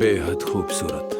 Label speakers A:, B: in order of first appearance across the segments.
A: बेहद खूबसूरत।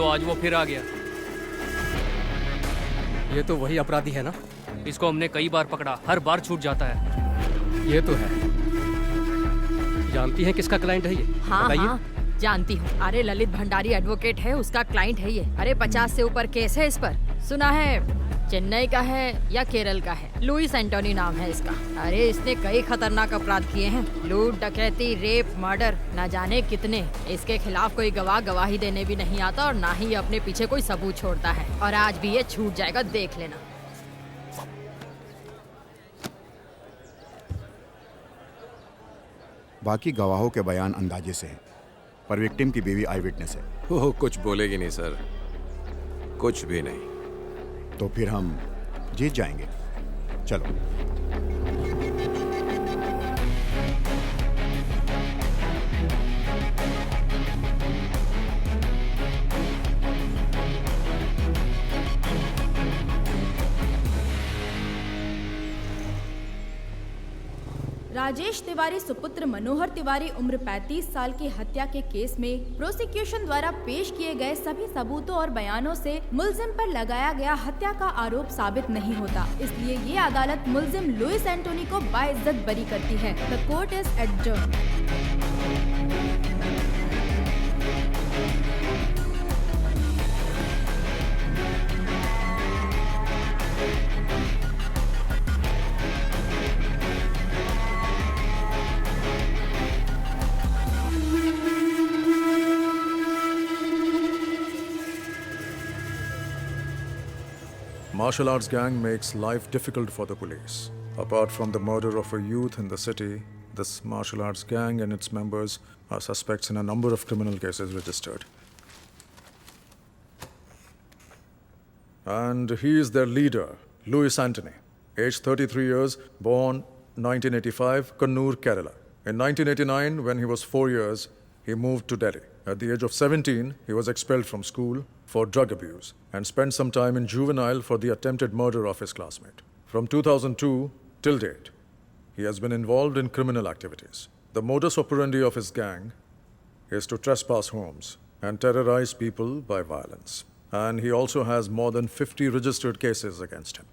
B: आज वो फिर आ गया।
C: ये तो वही अपराधी है ना?
B: इसको हमने कई बार पकड़ा, हर बार छूट जाता है।
C: ये तो है। जानती हैं किसका क्लाइंट है ये?
D: हाँ
C: बताइए।
D: हाँ जानती हूँ। अरे ललित भंडारी एडवोकेट है, उसका क्लाइंट है ये। अरे 50 से ऊपर केस है इस पर। सुना है चेन्नई का है या केरल का है। लुइस एंटोनी नाम है इसका। अरे इसने कई खतरनाक अपराध किए हैं, लूट, डकैती, रेप, मर्डर, न जाने कितने। इसके खिलाफ कोई गवाह गवाही देने भी नहीं आता और ना ही अपने पीछे कोई सबूत छोड़ता है। और आज भी ये छूट जाएगा, देख लेना।
E: बाकी गवाहों के बयान अंदाजे से हैं, पर विक्टिम की बीवी आई विटनेस है।
A: वो कुछ बोलेगी नहीं सर, कुछ भी नहीं।
E: तो फिर हम जीत जाएंगे। चलो।
F: राजेश तिवारी सुपुत्र मनोहर तिवारी उम्र 35 साल की हत्या के केस में प्रोसिक्यूशन द्वारा पेश किए गए सभी सबूतों और बयानों से मुलजिम पर लगाया गया हत्या का आरोप साबित नहीं होता, इसलिए ये अदालत मुलजिम लुइस एंटोनी को बाइज्जत बरी करती है। The court is adjourned.
G: Martial arts gang makes life difficult for the police. Apart from the murder of a youth in the city, this martial arts gang and its members are suspects in a number of criminal cases registered. And he is their leader, Louis Anthony, aged 33 years, born 1985, Kannur, Kerala. In 1989, when he was 4 years, he moved to Delhi. At the age of 17, he was expelled from school for drug abuse and spent some time in juvenile for the attempted murder of his classmate. From 2002 till date, he has been involved in criminal activities. The modus operandi of his gang is to trespass homes and terrorize people by violence. And he also has more than 50 registered cases against him.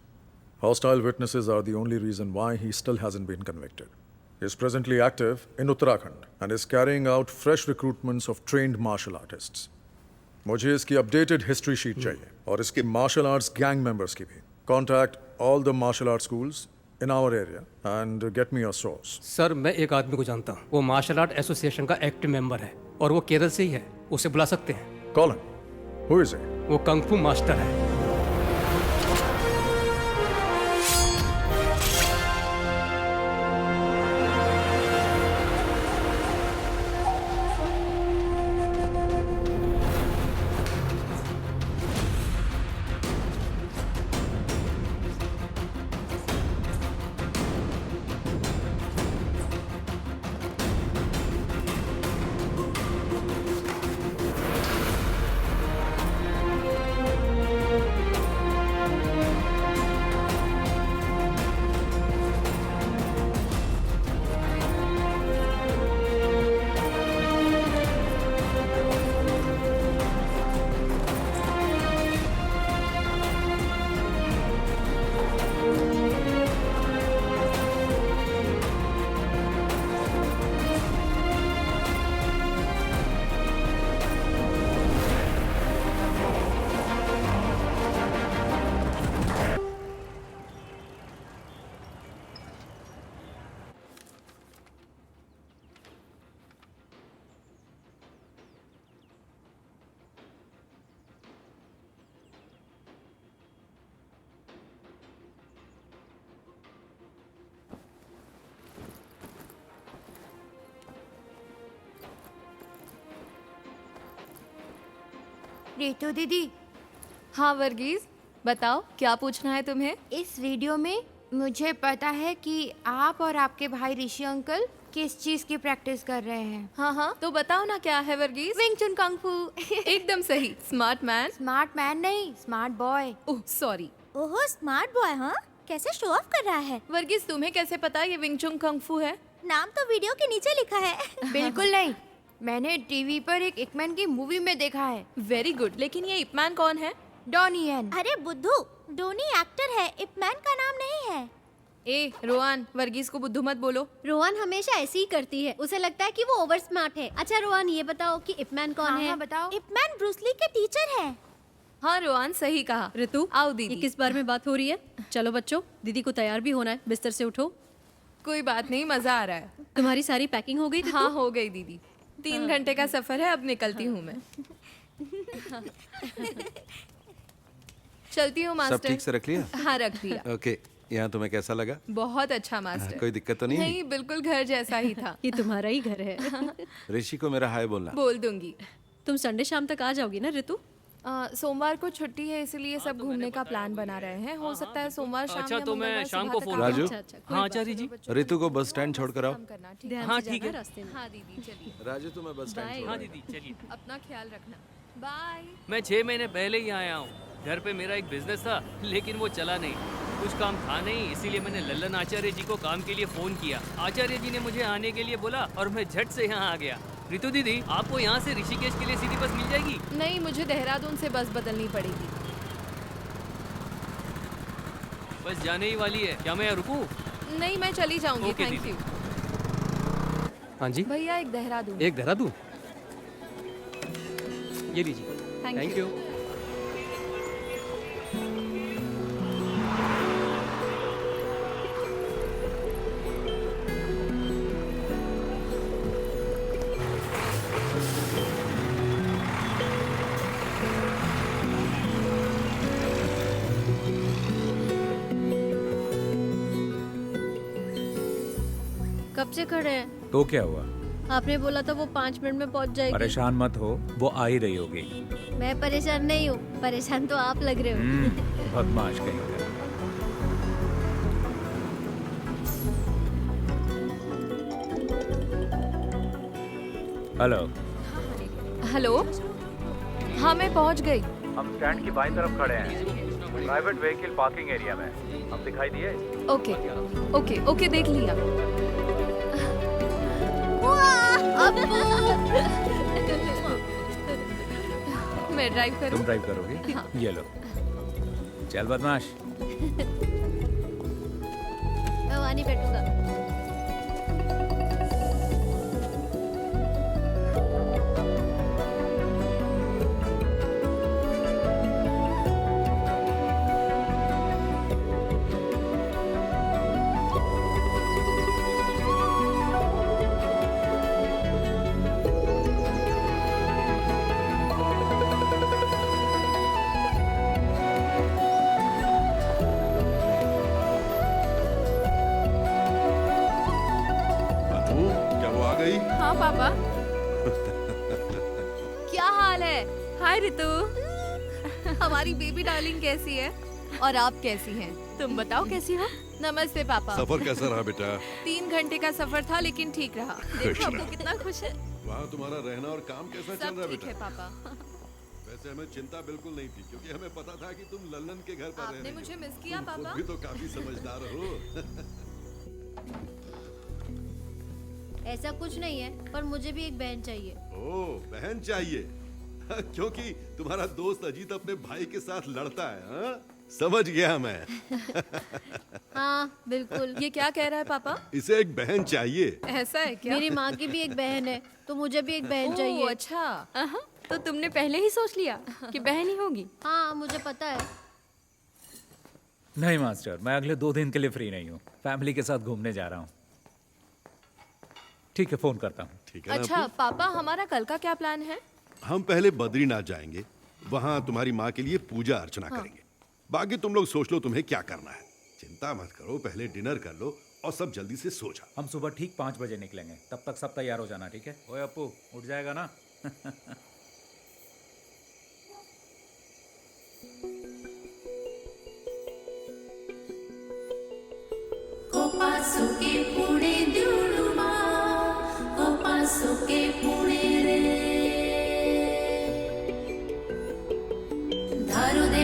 G: Hostile witnesses are the only reason why he still hasn't been convicted. He is presently active in Uttarakhand and is carrying out fresh recruitments of trained martial artists. मुझे इसकी updated history sheet चाहिए और इसके martial arts gang members की भी. Contact all the martial arts schools in our area and get me a source.
C: Sir मैं एक आदमी को जानता हूँ, वो मार्शल आर्ट एसोसिएशन का एक्टिव मेंबर है और वो केरल से ही है, उसे बुला सकते हैं।
G: Call him. Who is he?
C: वो कंग फू मास्टर है।
H: रितु दीदी,
I: हाँ वर्गीज, बताओ क्या पूछना है तुम्हें?
H: इस वीडियो में मुझे पता है कि आप और आपके भाई ऋषि अंकल किस चीज की प्रैक्टिस कर रहे हैं।
I: हाँ हाँ, तो बताओ ना क्या है वर्गीज?
H: विंग चुन कंग फू।
I: एकदम सही, स्मार्ट मैन।
H: स्मार्ट मैन नहीं, स्मार्ट बॉय।
I: Oh sorry.
J: ओहो स्मार्ट बॉय, हाँ कैसे शो ऑफ कर रहा है।
I: वर्गीज तुम्हें कैसे पता ये विंग चुन कंग फू है?
J: नाम तो वीडियो के नीचे लिखा है।
H: बिल्कुल नहीं, मैंने टीवी पर एक इपमैन की मूवी में देखा है।
I: वेरी गुड, लेकिन ये इपमैन कौन है?
H: Donnie Yen.
J: अरे बुद्धू, डोनी एक्टर है, इपमैन का नाम नहीं है।
I: ए रोहन, वर्गीज को बुद्धू मत बोलो।
K: रोहन हमेशा ऐसी ही करती है, उसे लगता है कि वो ओवर स्मार्ट है। अच्छा रोहन, ये बताओ कि इपमैन कौन है?
H: हाँ, बताओ।
J: इपमैन ब्रूस ली के टीचर है।
I: हाँ रोहन सही कहा।
K: ऋतु,
I: आओ दीदी।
K: ये किस बारे में बात हो रही है? चलो बच्चों, दीदी को तैयार भी होना है, बिस्तर से उठो।
I: कोई बात नहीं, मजा आ रहा है।
K: तुम्हारी सारी पैकिंग हो गई?
I: हाँ हो गई दीदी, 3 घंटे का सफर है, अब निकलती हूँ मैं। चलती हूँ मास्टर।
A: सब ठीक से रख लिया?
I: हाँ रख लिया।
A: ओके, यहाँ तुम्हें कैसा लगा?
I: बहुत अच्छा मास्टर।
A: कोई दिक्कत तो नहीं?
I: नहीं, बिल्कुल घर जैसा ही था।
K: ये तुम्हारा ही घर है।
A: ऋषि को मेरा हाय बोलना।
I: बोल दूंगी।
K: तुम संडे शाम तक आ जाओगी ना ऋतु?
I: सोमवार को छुट्टी है, इसलिए सब घूमने का प्लान बना रहे हैं। हो सकता है सोमवार शाम
B: अच्छा,
I: या
B: तो मैं
I: मंगलवार
B: शाम
I: सुबह
B: को
I: तक
B: फोन
I: आ
A: राजू?
I: जाऊं।
B: हाँ आचार्य जी।
A: ऋतु को बस स्टैंड छोड़कर आओ।
I: करना, ठीक है?
K: ध्यान
B: हाँ,
K: से
B: ठीक
K: जाना
B: है।
K: रास्ते में।
I: हाँ दीदी चलिए,
A: राजू तुम्हें बस स्टैंड
K: बाय।
A: छोड़
B: हाँ
A: रहा है।
B: दीदी चलिए।
I: अपना ख्याल रखना। बाय।
B: मैं 6 महीने पहले ही आया हूँ। घर पे मेरा एक बिजनेस था, लेकिन वो चला नहीं। कुछ काम था नहीं, इसीलिए मैंने लल्लन आचार्य जी को काम के लिए फोन किया। आचार्य जी ने मुझे आने के लिए बोला और मैं झट से यहाँ आ गया। रितु दीदी, आपको यहाँ से ऋषिकेश के लिए सीधी बस मिल जाएगी?
I: नहीं, मुझे देहरादून से बस बदलनी पड़ेगी।
B: बस जाने ही वाली है, क्या मैं यहाँ रुकूं?
I: नहीं, मैं चली जाऊंगी।
B: ओके
I: थैंक
B: दीदी।
I: यू।
C: हाँ जी,
I: भैया एक देहरादून।
C: एक देहरादून, ये लीजिए।
I: Thank you.
K: कब से खड़े हैं?
L: तो क्या हुआ?
K: आपने बोला था वो 5 मिनट में पहुंच जाएगी।
L: परेशान मत हो, वो आ ही रही होगी।
K: मैं परेशान नहीं हूँ, परेशान तो आप लग रहे हो।
L: बदमाश कहीं का। हेलो।
I: हेलो, हाँ मैं पहुंच गई।
L: हम स्टैंड की बाईं तरफ खड़े हैं, प्राइवेट व्हीकल पार्किंग एरिया में। हम दिखाई दिए?
I: ओके ओके ओके, देख लिया। मैं ड्राइव करूं?
L: तुम ड्राइव करोगी?
I: हाँ।
L: ये लो। चल बदमाश।
K: मैं वहाँ नहीं बैठूंगा।
I: हाँ पापा। क्या हाल है? हाय रितु। हमारी बेबी डार्लिंग कैसी है? और आप कैसी हैं? तुम बताओ कैसी हो? नमस्ते पापा।
A: सफर कैसा रहा बेटा?
I: 3 घंटे का सफर था, लेकिन ठीक रहा। देखो आपको कितना खुश है।
A: वहाँ तुम्हारा रहना और काम कैसा चल रहा है
I: सब ठीक
A: बेटा?
I: है पापा।
A: वैसे हमें चिंता बिल्कुल नहीं थी, क्योंकि हमें पता था कि तुम लल्लन के घर पर
I: आपने
A: रहने
I: मुझे
A: हो।
I: मिस किया
A: तुम खुद
I: पापा?
A: भी तो काफी समझदार हो।
K: ऐसा कुछ नहीं है, पर मुझे भी एक बहन चाहिए।
A: ओह, बहन चाहिए? क्योंकि तुम्हारा दोस्त अजीत अपने भाई के साथ लड़ता है, हाँ? समझ गया मैं।
K: हाँ बिल्कुल।
I: ये क्या कह रहा है पापा?
A: इसे एक बहन चाहिए।
I: ऐसा है क्या?
K: मेरी माँ की भी एक बहन है, तो मुझे भी एक बहन चाहिए।
I: अच्छा।
D: तो तुमने पहले ही सोच लिया कि बहन ही होगी?
K: हाँ मुझे पता है।
L: नहीं मास्टर, मैं अगले 2 दिन के लिए फ्री नहीं हूँ। फैमिली के साथ घूमने जा रहा हूँ। ठीक है, फोन करता हूँ।
A: ठीक है ना
I: अच्छा
A: अपू?
I: पापा, हमारा कल का क्या प्लान है?
A: हम पहले बद्रीनाथ जाएंगे, वहाँ तुम्हारी माँ के लिए पूजा अर्चना करेंगे। बाकी तुम लोग सोच लो तुम्हें क्या करना है। चिंता मत करो, पहले डिनर कर लो और सब जल्दी से सो जाओ।
L: हम सुबह ठीक 5 बजे निकलेंगे, तब तक सब तैयार हो जाना, ठीक है? ओए अप्पू, उठ जाएगा ना?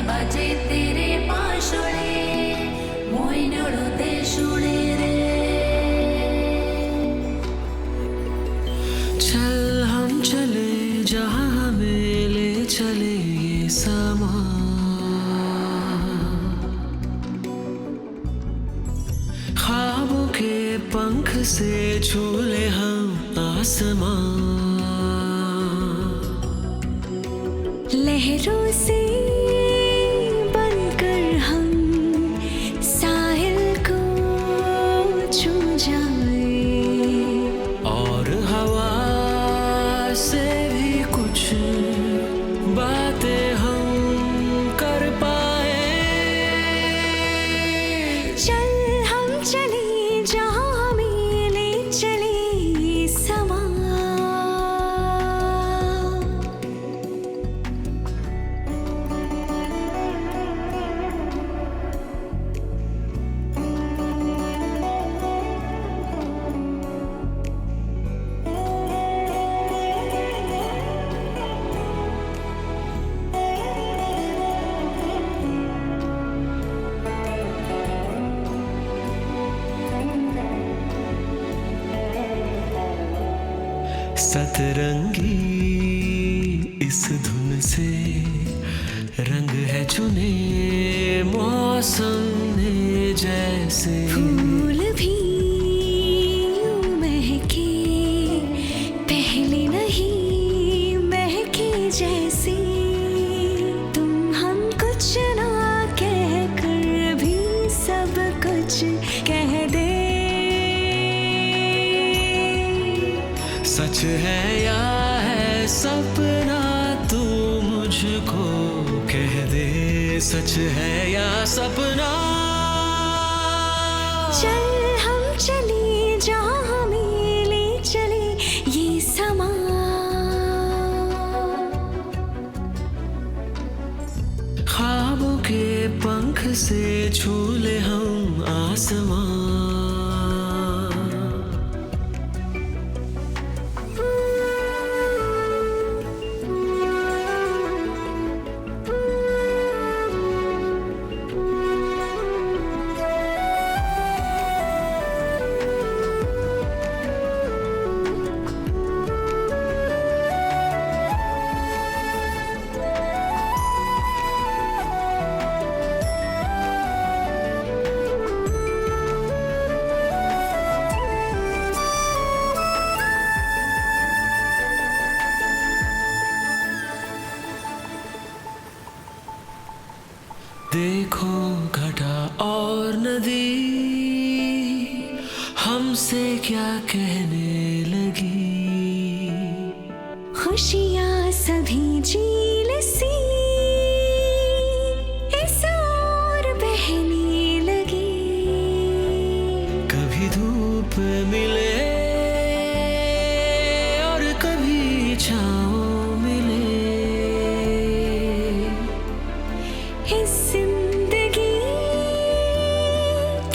M: बाजे तेरे पाशुळे मोइनळो देशुळे रे चल हम चले जहाँ हमें ले चले ये समा ख्वाबों के पंख से झूले हम आसमां लहरों से सतरंगी इस धुन से रंग है चुने मौसम ने जैसे।
N: फूल भी यूं महके पहले नहीं महके जैसे। तुम हम कुछ ना कह कर भी सब कुछ कह दे।
M: सच है या है सपना तू मुझको कह दे। सच है या सपना।
N: चल हम चले जहाँ हमें ले चले ये समा।
M: ख्वाबों के पंख से छू ले हम आसमां। देखो घटा और नदी हमसे क्या कहने लगी।
N: खुशियाँ सभी झील सी इस ओर बहने लगी।
M: कभी धूप मिले और कभी छाँव मिले।
N: इस जिंदगी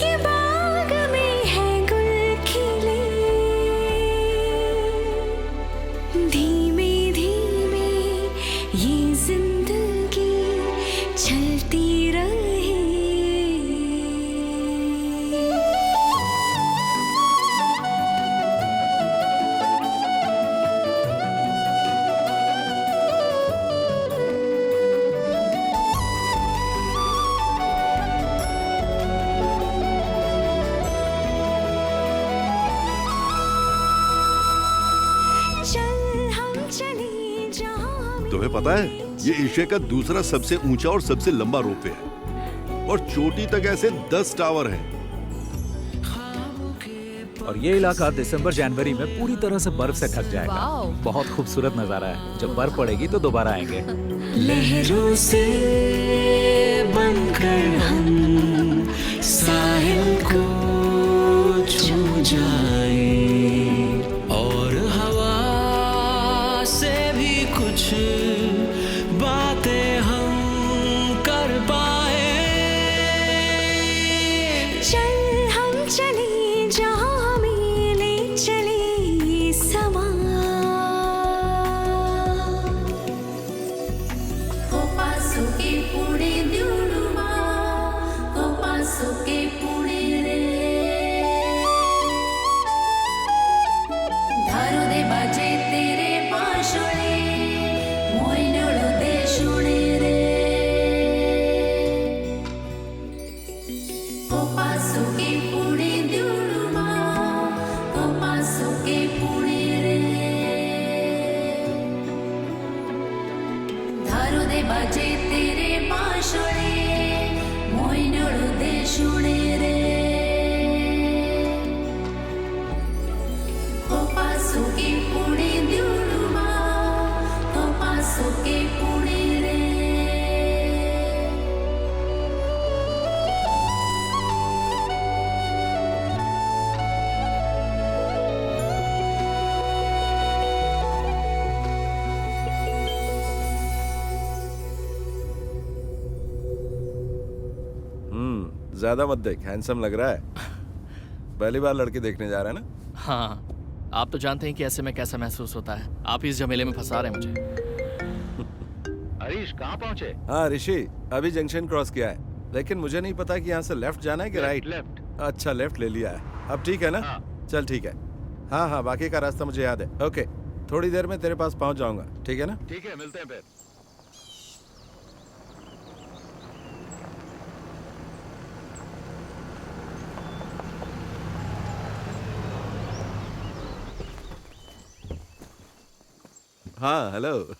N: के बाग में है गुल खिले। धीमे धीमे ये जिंदगी चलती रहे।
A: तुम्हें पता है ये एशिया का दूसरा सबसे ऊंचा और सबसे लंबा रोपवे है और चोटी तक ऐसे 10 टावर हैं।
L: और ये इलाका दिसंबर जनवरी में पूरी तरह से बर्फ से ढक जाएगा।
D: वाओ।
L: बहुत खूबसूरत नजारा है। जब बर्फ पड़ेगी तो दोबारा आएंगे।
M: लहरों से बनकर हम साहिल को छू जाएं और हवा से भी कुछ बातें हम कर पाए।
N: चल हम चले जहाँ हमें ले चले ये समा।
O: कोपासुके पुढे दिवडुमा कोपासुके पुढे रे धारू दे बाजे तेरे बांसुरी मोइनोळु दे शुणे रे कोपासुके पुढे दिवडुमा कोपासुके पुढे रे धारू दे बाजे तेरे बांसुरी मोइनोळु दे शुणे रे कोपासुके पुढे दिवडुमा कोपासुके पुढे रे
P: ज्यादा मत देख, हैंडसम लग रहा है। पहली बार लड़की देखने जा रहा है ना?
Q: हाँ, आप तो जानते हैं कि ऐसे में कैसा महसूस होता है। आप इस झमेले में फंसा रहे हैं मुझे।
L: हरीश कहाँ पहुँचे?
P: हाँ ऋषि, अभी जंक्शन क्रॉस किया है, लेकिन मुझे नहीं पता कि यहाँ से लेफ्ट जाना है कि राइट।
L: लेफ्ट।
P: अच्छा, लेफ्ट ले लिया है। अब ठीक है ना?
L: हाँ।
P: चल ठीक है। हाँ हाँ, बाकी का रास्ता मुझे याद है। ओके थोड़ी देर में तेरे पास पहुंच जाऊंगा, ठीक है ना?
L: ठीक है, मिलते हैं फिर।
P: हाँ, हेलो।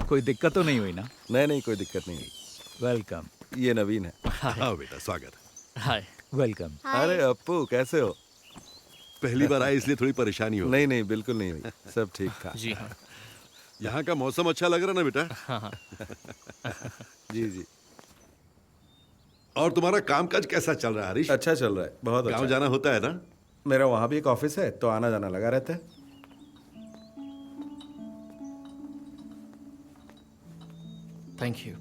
L: कोई दिक्कत तो नहीं हुई ना?
P: नहीं, कोई दिक्कत नहीं हुई।
L: वेलकम।
P: ये नवीन है।
A: हाँ बेटा, स्वागत है।
Q: हाय।
L: वेलकम।
P: अरे अप्पू, कैसे हो?
A: पहली बार आए इसलिए थोड़ी परेशानी हो।
P: नहीं, बिल्कुल नहीं हुई, सब ठीक था।
Q: जी हाँ।
A: यहाँ का मौसम अच्छा लग रहा है ना बेटा?
Q: हाँ।
P: जी।
A: और तुम्हारा कामकाज कैसा चल रहा है हरीश?
P: अच्छा चल रहा है, बहुत अच्छा।
A: गाँव जाना होता है ना?
P: मेरा वहाँ भी एक ऑफिस है, तो आना जाना लगा रहता है।
Q: Thank you.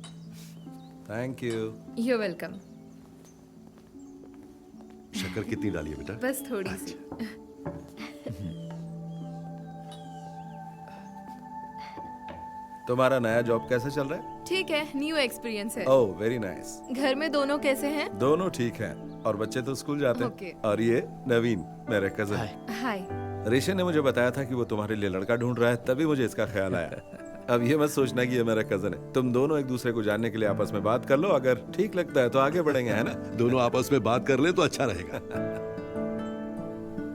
P: Thank you.
I: You welcome.
A: शक्कर कितनी डाली है बेटा?
I: बस थोड़ी सी।
P: तुम्हारा नया जॉब कैसा चल रहा है?
I: ठीक है, न्यू एक्सपीरियंस है।
P: ओह, वेरी नाइस।
I: घर में दोनों कैसे हैं?
P: दोनों ठीक हैं, और बच्चे तो स्कूल जाते
I: Okay.
P: हैं। और ये नवीन, मेरे कजन।
I: हाय।
P: ऋषि ने मुझे बताया था कि वो तुम्हारे लिए लड़का ढूंढ रहा है, तभी मुझे इसका ख्याल आया। अब ये मत सोचना कि ये मेरा कजन है। तुम दोनों एक दूसरे को जानने के लिए आपस में बात कर लो, अगर ठीक लगता है तो आगे बढ़ेंगे, है ना?
A: दोनों आपस में बात कर ले तो अच्छा रहेगा।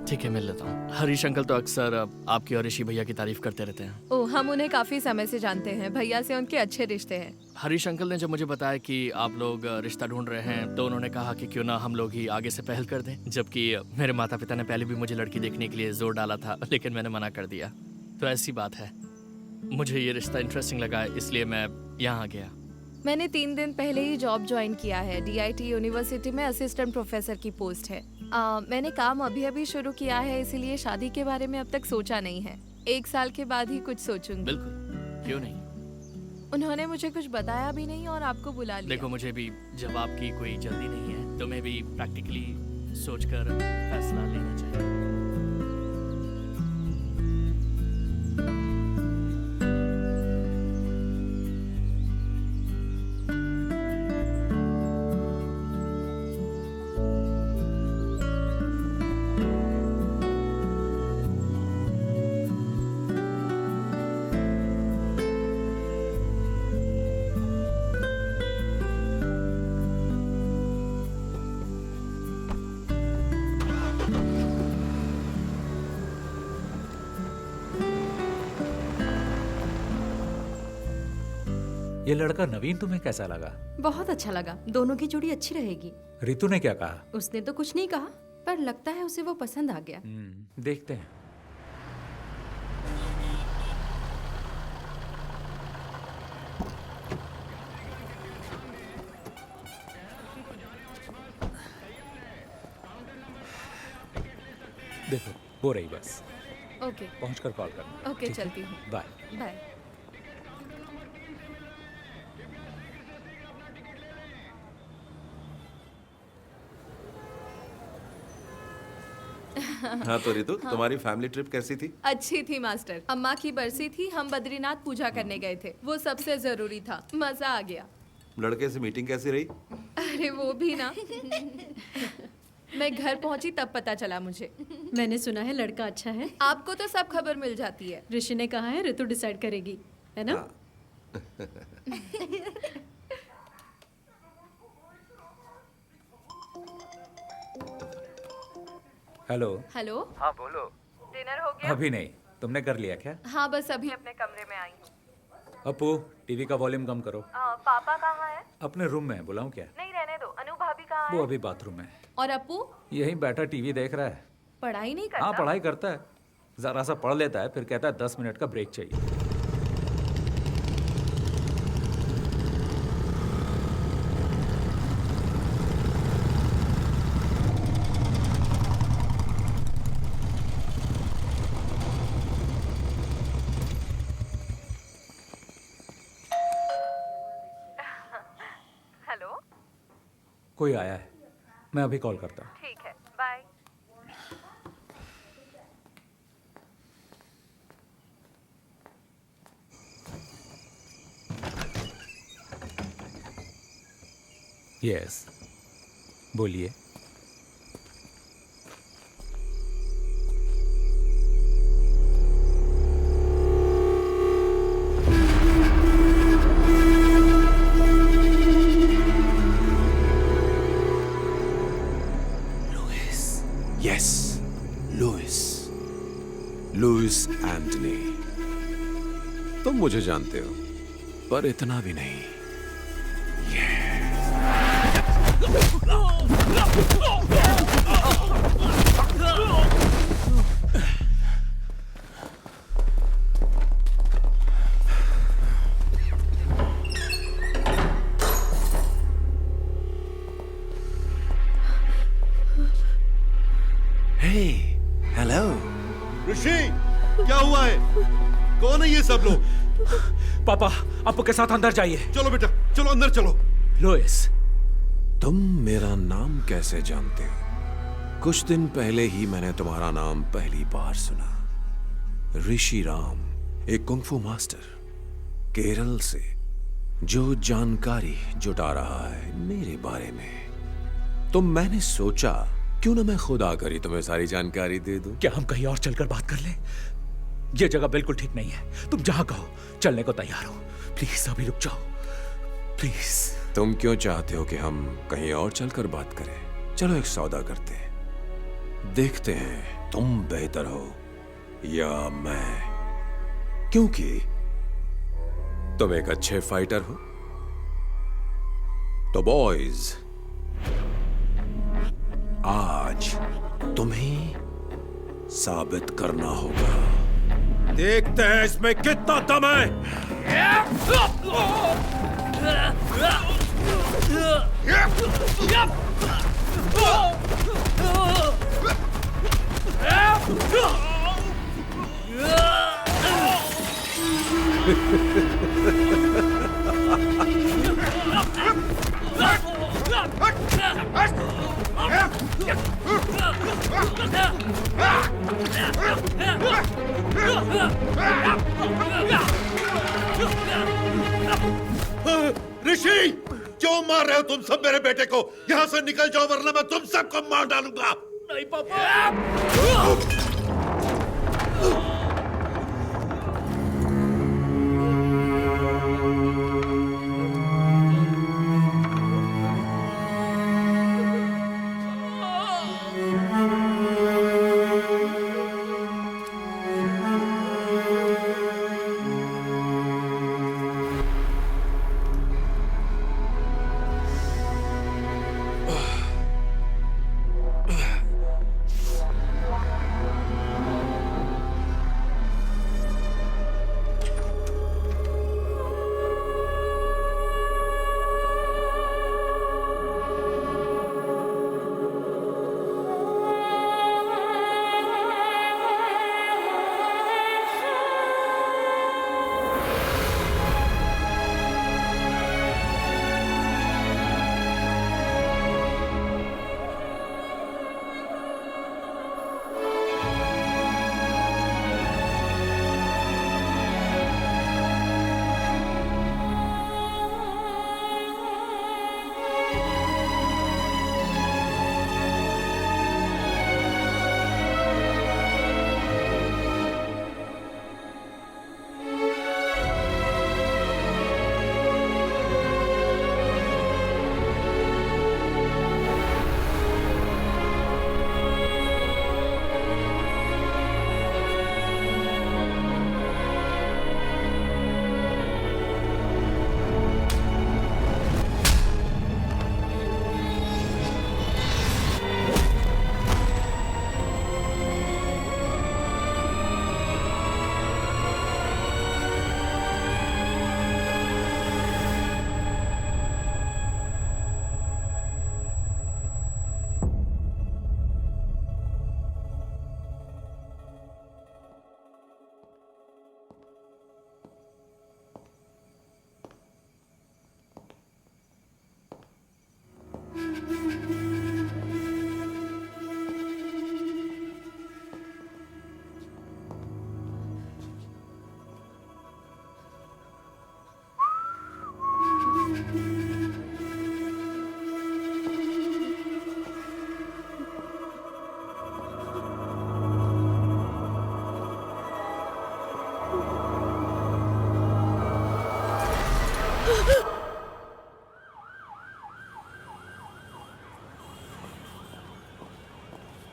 Q: ठीक है, मिल लेता हूँ। हरीश अंकल तो अक्सर आपकी और ऋषि भैया की तारीफ करते रहते हैं।
I: ओह, हम उन्हें काफी समय से जानते हैं। भैया से उनके अच्छे रिश्ते हैं।
Q: हरीश अंकल ने जब मुझे बताया कि आप लोग रिश्ता ढूंढ रहे हैं, तो उन्होंने कहा कि क्यों ना हम लोग ही आगे से पहल कर दें। जबकि मेरे माता पिता ने पहले भी मुझे लड़की देखने के लिए जोर डाला था, लेकिन मैंने मना कर दिया। तो ऐसी बात है, मुझे ये रिश्ता इंटरेस्टिंग लगा, इसलिए मैं यहाँ आ गया।
I: मैंने 3 दिन पहले ही जॉब ज्वाइन किया है। DIT यूनिवर्सिटी में असिस्टेंट प्रोफेसर की पोस्ट है। मैंने काम अभी शुरू किया है, इसीलिए शादी के बारे में अब तक सोचा नहीं है। 1 साल के बाद ही कुछ सोचूंगी।
Q: बिल्कुल, क्यों नहीं।
I: उन्होंने मुझे कुछ बताया भी नहीं और आपको बुला लिया।
Q: देखो, मुझे भी जवाब की कोई जल्दी नहीं है, तुम्हें भी प्रैक्टिकली सोचकर फैसला लेना चाहिए।
L: ये लड़का नवीन तुम्हें कैसा लगा?
D: बहुत अच्छा लगा। दोनों की जोड़ी अच्छी रहेगी।
L: रितु ने क्या कहा?
D: उसने तो कुछ नहीं कहा, पर लगता है उसे वो पसंद आ गया।
L: देखते हैं। देखो, वो रही बस।
I: ओके।
L: पहुंचकर कॉल करना।
I: ओके, चलती हूँ।
L: बाय।
I: बाय।
P: हाँ तो रितु, तुम्हारी फैमिली ट्रिप कैसी थी?
I: अच्छी थी मास्टर। अम्मा की बरसी थी, हम बद्रीनाथ पूजा करने गए थे। वो सबसे जरूरी था। मजा आ गया।
P: लड़के से मीटिंग कैसी रही?
I: अरे वो भी ना। मैं घर पहुंची तब पता चला मुझे।
K: मैंने सुना है लड़का अच्छा है।
I: आपको तो सब खबर मिल जाती है।
K: ऋषि ने कहा है ऋतु डिसाइड करेगी, है ना?
L: हेलो।
I: हेलो।
L: हाँ बोलो।
I: डिनर हो गया?
L: अभी नहीं, तुमने कर लिया क्या?
I: हाँ, बस अभी अपने कमरे में आई हूँ।
L: अपू, टीवी का वॉल्यूम कम करो।
I: पापा कहाँ है?
L: अपने रूम में, बुलाऊं क्या?
I: नहीं, रहने दो। अनु भाभी कहाँ
L: वो
I: है?
L: अभी बाथरूम में।
I: और अपू?
L: यहीं बैठा टीवी देख रहा है।
I: पढ़ाई नहीं करता?
L: हाँ, पढ़ाई करता है। जरा सा पढ़ लेता है, फिर कहता है 10 मिनट का ब्रेक चाहिए।
I: हेलो।
L: कोई आया है, मैं अभी कॉल करता हूँ।
I: ठीक है, बाय।
L: यस, बोलिए।
R: तुम मुझे जानते हो, पर इतना भी नहीं।
A: हेलो ऋषि, क्या हुआ है? कौन है ये सब लोग?
S: पापा, अप्पू के साथ अंदर जाइए।
A: चलो बेटा, चलो अंदर चलो।
S: लुइस,
R: तुम मेरा नाम कैसे जानते हो? कुछ दिन पहले ही मैंने तुम्हारा नाम पहली बार सुना। ऋषि राम, एक कुंग-फू मास्टर केरल से, जो जानकारी जुटा रहा है मेरे बारे में। तो मैंने सोचा क्यों ना मैं खुद आकर ही तुम्हें सारी जानकारी दे दूं।
S: क्या हम कहीं और चलकर बात कर लें? यह जगह बिल्कुल ठीक नहीं है। तुम जहां कहो चलने को तैयार हो। प्लीज अभी रुक जाओ, प्लीज।
R: तुम क्यों चाहते हो कि हम कहीं और चलकर बात करें? चलो एक सौदा करते हैं, देखते हैं तुम बेहतर हो या मैं, क्योंकि तुम एक अच्छे फाइटर हो। तो बॉयज, आज तुम्हें साबित करना होगा। देखते हैं इसमें कितना दम है।
A: ऋषि, क्यों मार रहे हो तुम सब मेरे बेटे को? यहाँ से निकल जाओ वरना मैं तुम सबको मार डालूंगा।
S: नहीं पापा।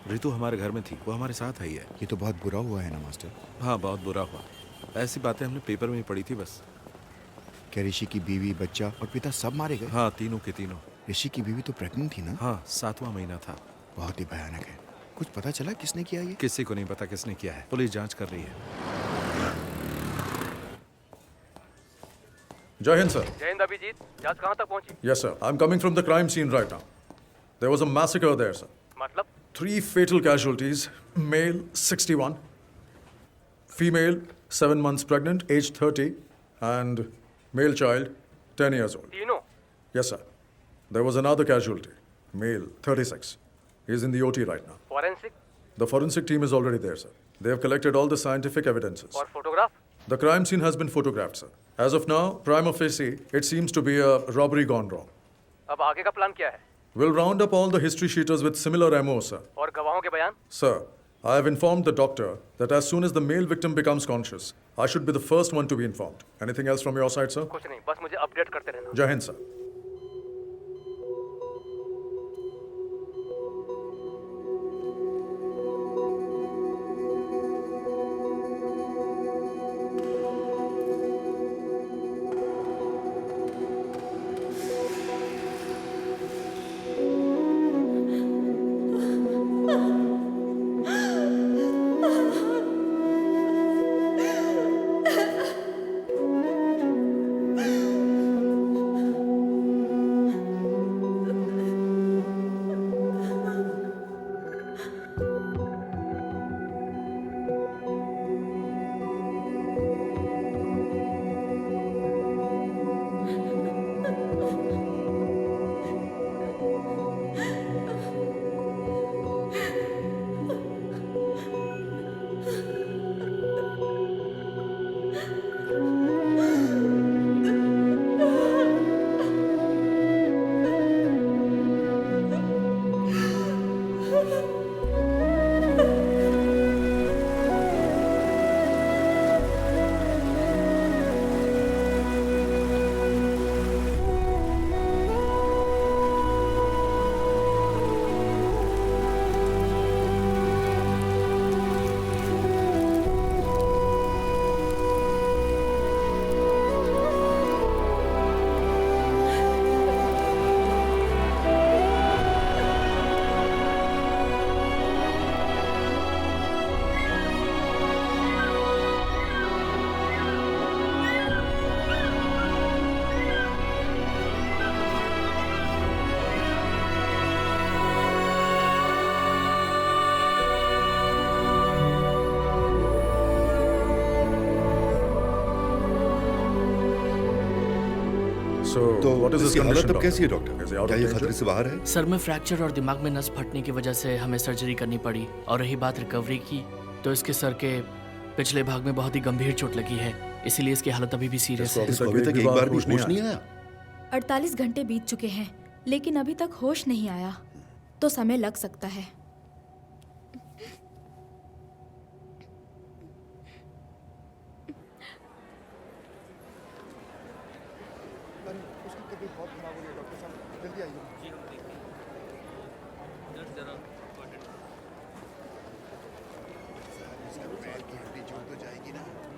P: रितु हमारे घर में थी, वो हमारे साथ आई है।
E: ये तो बहुत बुरा हुआ है ना मास्टर?
P: हाँ, बहुत बुरा हुआ। ऐसी बातें हमने पेपर में ही पढ़ी थी बस।
E: क्या ऋषि की बीवी, बच्चा और पिता सब मारे गए?
P: हाँ, तीनों के तीनों।
E: ऋषि की बीवी तो प्रेग्नेंट थी ना?
P: हाँ, 7वां महीना था।
E: बहुत ही भयानक है। कुछ पता चला किसने किया ये?
P: किसी को नहीं पता किसने किया है, पुलिस जांच कर रही है।
G: जय हिंद सर।
B: जय हिंद अभिजीत, जांच कहाँ तक पहुंची?
G: Yes sir, I'm coming from the crime scene right now. There was a massacre there, sir.
B: मतलब?
G: 3 fatal casualties, male 61, female 7 months pregnant, age 30, and male child 10 years old.
B: तीनों?
G: Yes sir. There was another casualty, male 36. He is in the OT right now.
B: Forensic?
G: The forensic team is already there, sir. They have collected all the scientific evidences.
B: और photograph?
G: The crime scene has been photographed, sir. As of now, prima facie, it seems to be a robbery gone wrong.
B: अब आगे का plan क्या है?
G: We'll round up all the history sheeters with similar MO, sir.
B: और गवाहों के बयान?
G: Sir, I have informed the doctor that as soon as the male victim becomes conscious, I should be the first one to be informed. Anything else from your side, sir?
B: कुछ नहीं, बस मुझे update करते रहना।
G: Jai Hind, sir.
A: तो
G: what is his
A: इसकी हालत
G: condition,
A: अब कैसी है
G: doctor?
A: Doctor?
G: Is he out
A: क्या
G: of
A: ये
G: danger?
A: खतरे से बाहर है?
Q: सर में फ्रैक्चर और दिमाग में नस फटने की वजह से हमें सर्जरी करनी पड़ी। और रही बात रिकवरी की, तो इसके सर के पिछले भाग में बहुत ही गंभीर चोट लगी है, इसीलिए इसकी हालत अभी भी सीरियस है।
A: इसको अभी तक एक बार भी होश नहीं आया?
F: 48 घंटे बीत चुके हैं लेकिन अभी तक होश नहीं आया, तो समय लग सकता है।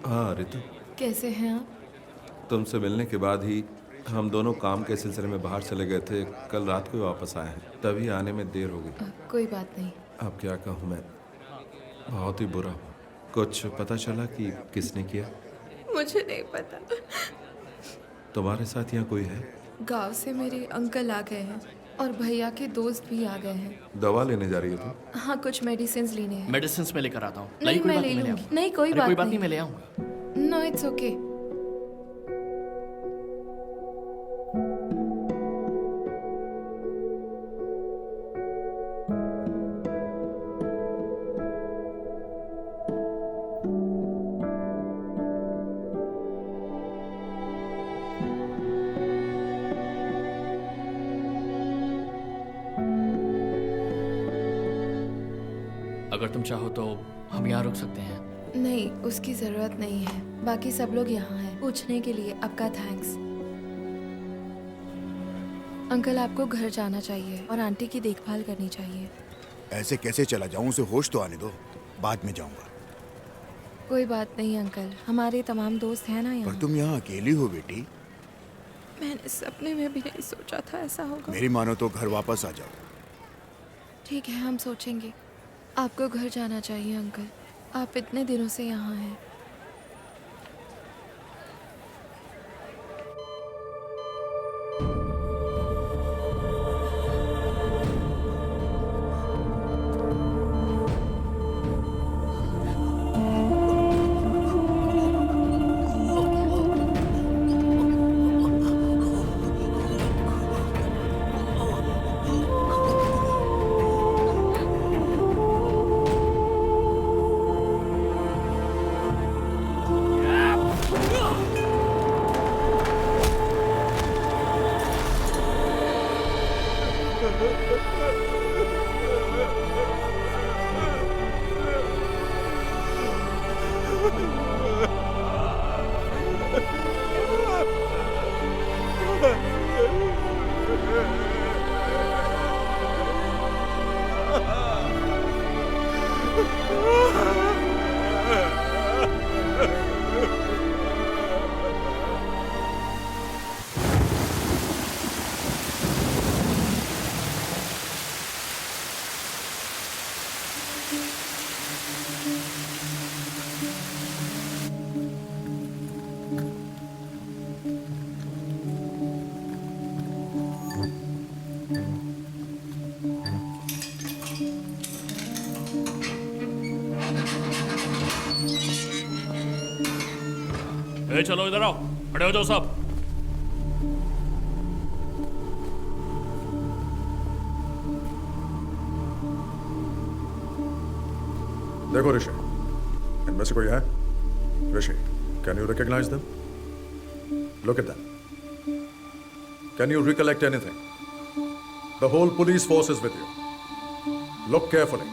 P: हाँ रितु,
I: कैसे हैं आप?
P: तुमसे मिलने के बाद ही हम दोनों काम के सिलसिले में बाहर चले गए थे। कल रात को वापस आए हैं, तभी आने में देर हो गई।
I: कोई बात नहीं।
P: अब क्या कहूँ मैं, बहुत ही बुरा हूँ। कुछ पता चला कि किसने किया?
I: मुझे नहीं पता।
P: तुम्हारे साथ यहाँ कोई है?
I: गांव से मेरे अंकल आ गए हैं और भैया के दोस्त भी आ गए हैं।
P: दवा लेने जा रही हो तुम?
I: हाँ, कुछ मेडिसिन लेने हैं।
Q: मेडिसिन में लेकर आता हूँ।
I: नहीं, मैं ले लूंगी। नहीं, कोई बात नहीं,
Q: मैं ले आऊँगा।
I: No, it's okay.
Q: अगर तुम चाहो तो हम यहाँ रुक सकते हैं।
I: नहीं, उसकी जरूरत नहीं है। बाकी सब लोग यहाँ हैं पूछने के लिए। आपका थैंक्स। अंकल, आपको घर जाना चाहिए और आंटी की देखभाल करनी चाहिए।
E: ऐसे कैसे चला जाऊं? उसे होश तो आने दो, बाद में जाऊंगा।
I: कोई बात नहीं अंकल, हमारे तमाम दोस्त हैं ना
E: पर
I: यहाँ।
E: तुम यहाँ अकेली हो बेटी।
I: मैंने सपने में भी नहीं सोचा था ऐसा होगा।
E: मेरी मानो तो घर वापस आ जाओ।
I: ठीक है, हम सोचेंगे। आपको घर जाना चाहिए अंकल, आप इतने दिनों से यहाँ हैं।
Q: ए, चलो इधर आओ, खड़े हो जाओ सब।
G: देखो ऋषि, इनमें से कोई है? Rishi, can you recognise them? Look at them. Can you recollect anything? The whole police force is with you. Look carefully.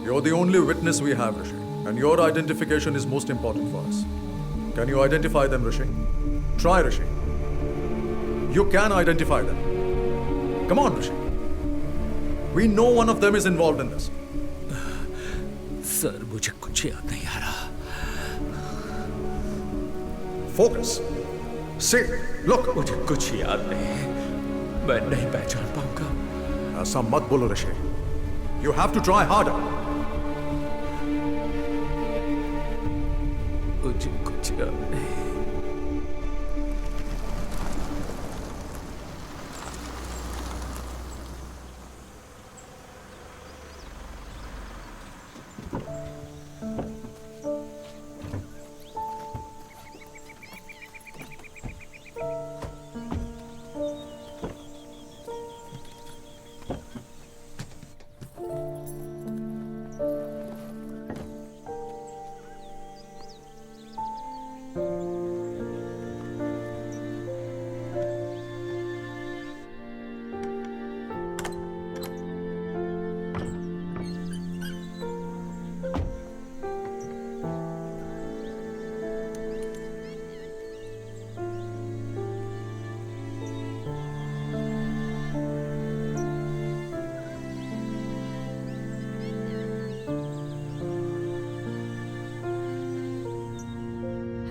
G: You're the only witness we have, Rishi, and your identification is most important for us. Can you identify them, Rishi? Try, Rishi. You can identify them. Come on, Rishi. We know one of them is involved in this.
S: Sir, मुझे कुछ याद नहीं आ रहा।
G: Focus. See, look.
S: मुझे कुछ याद नहीं, मैं नहीं पहचान पाऊंगा।
G: ऐसा मत बोलो ऋषि। You have to try harder.
S: मुझे कुछ याद नहीं।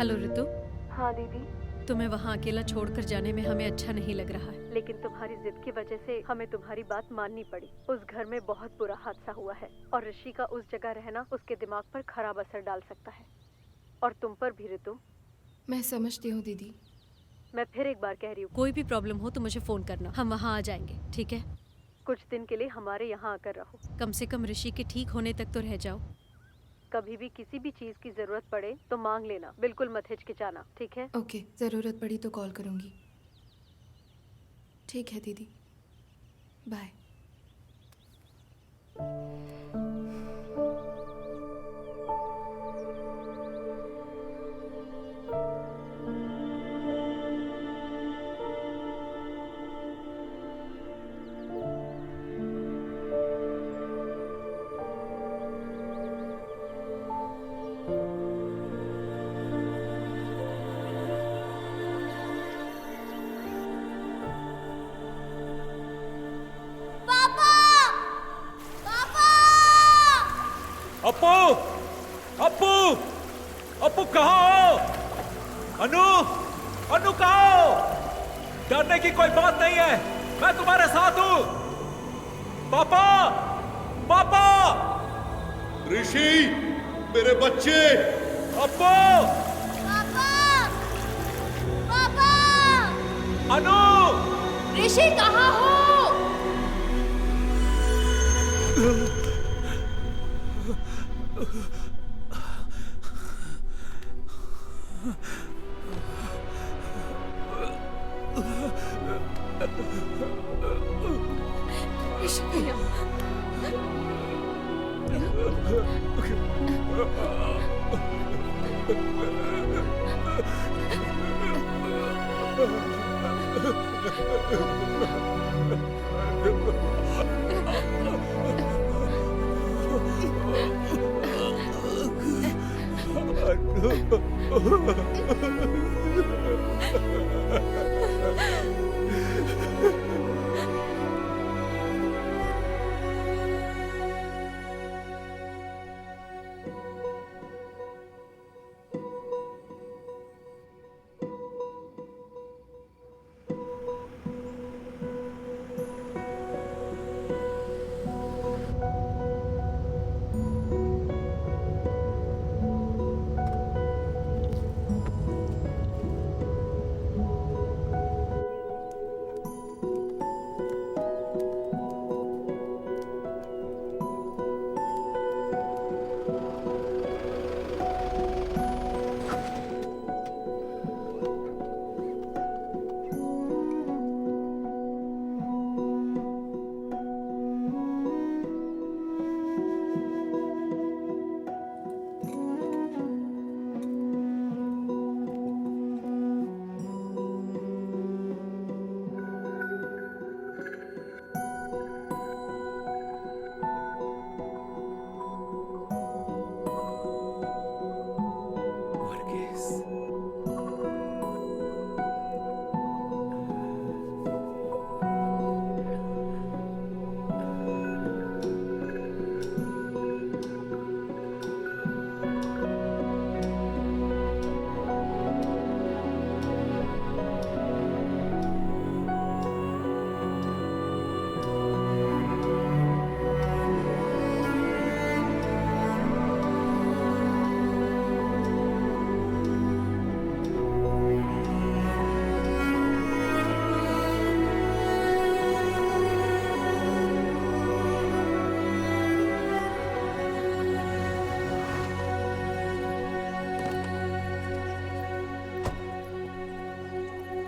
D: हेलो ऋतु।
I: हाँ दीदी।
D: तुम्हें वहाँ अकेला छोड़कर जाने में हमें अच्छा नहीं लग रहा है, लेकिन तुम्हारी जिद की वजह से हमें तुम्हारी बात माननी पड़ी। उस घर में बहुत बुरा हादसा हुआ है और ऋषि का उस जगह रहना उसके दिमाग पर खराब असर डाल सकता है, और तुम पर भी ऋतु।
I: मैं समझती हूँ दीदी।
D: मैं फिर एक बार कह रही हूँ, कोई भी प्रॉब्लम हो तो मुझे फोन करना, हम वहाँ आ जाएंगे, ठीक है? कुछ दिन के लिए हमारे यहाँ आकर रहो, कम से कम ऋषि के ठीक होने तक तो रह जाओ। कभी भी किसी भी चीज की जरूरत पड़े तो मांग लेना, बिल्कुल मत हिचकिचाना, ठीक है?
I: ओके, जरूरत पड़ी तो कॉल करूंगी। ठीक है दीदी, बाय।
J: पापा!
S: कहो अनु, अनु कहो। डरने की कोई बात नहीं है, मैं तुम्हारे साथ हूं। पापा, पापा,
A: ऋषि, मेरे बच्चे,
S: अब्बू,
J: पापा,
S: अनु,
I: ऋषि कहाँ हो? ऋषि भैया,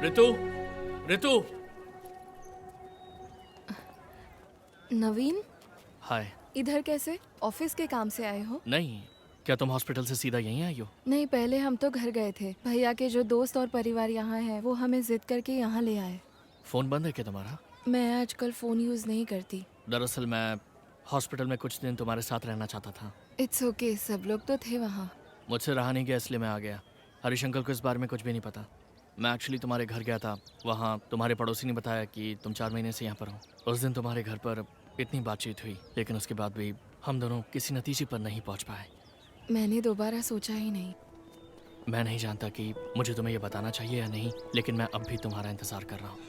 Q: ऋतु, ऋतु।
I: नवीन,
Q: हाय।
I: इधर कैसे? ऑफिस के काम से आए हो?
Q: नहीं, क्या तुम हॉस्पिटल से सीधा यहीं आई हो?
I: नहीं, पहले हम तो घर गए थे। भैया के जो दोस्त और परिवार यहाँ हैं, वो हमें जिद करके यहाँ ले आए।
Q: फोन बंद है क्या तुम्हारा?
I: मैं आजकल फोन यूज नहीं करती।
Q: दरअसल मैं हॉस्पिटल में कुछ दिन तुम्हारे साथ रहना चाहता था।
I: इट्स ओके, सब लोग तो थे वहाँ।
Q: मुझसे रहा नहीं गया इसलिए मैं आ गया। हरीश अंकल को इस बारे में कुछ भी नहीं पता। मैं एक्चुअली तुम्हारे घर गया था। वहाँ तुम्हारे पड़ोसी ने बताया कि तुम 4 महीने से यहाँ पर हो। उस दिन तुम्हारे घर पर इतनी बातचीत हुई, लेकिन उसके बाद भी हम दोनों किसी नतीजे पर नहीं पहुँच पाए।
I: मैंने दोबारा सोचा ही नहीं।
Q: मैं नहीं जानता कि मुझे तुम्हें ये बताना चाहिए या नहीं, लेकिन मैं अब भी तुम्हारा इंतज़ार कर रहा हूँ।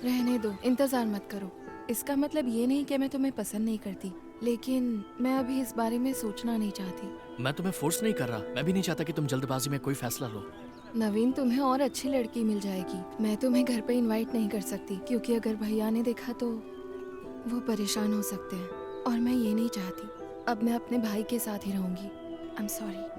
I: रहने दो, इंतज़ार मत करो। इसका मतलब ये नहीं कि मैं तुम्हें पसंद नहीं करती, लेकिन मैं अभी इस बारे में सोचना नहीं चाहती।
Q: मैं तुम्हें फोर्स नहीं कर रहा। मैं भी नहीं चाहता कि तुम जल्दबाजी में कोई फैसला लो।
I: नवीन, तुम्हें और अच्छी लड़की मिल जाएगी। मैं तुम्हें घर पे इनवाइट नहीं कर सकती, क्योंकि अगर भैया ने देखा तो वो परेशान हो सकते हैं, और मैं ये नहीं चाहती। अब मैं अपने भाई के साथ ही रहूंगी। I am sorry.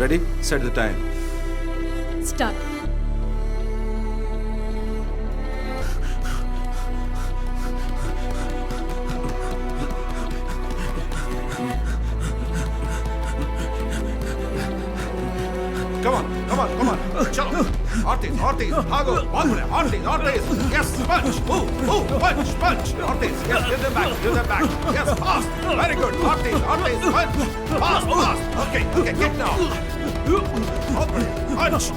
P: Ready? Set the time.
F: Start.
A: Come on, come on, come on. Chalo. Ortiz, Ortiz, भागो, भागो, Ortiz, Ortiz. Yes, punch, move, move, punch, punch. Ortiz, yes, give them back, give them back. Yes, fast. Very good. Ortiz, Ortiz, punch. Fast, fast. Okay, okay, get now. बहुत बढ़िया. Punch.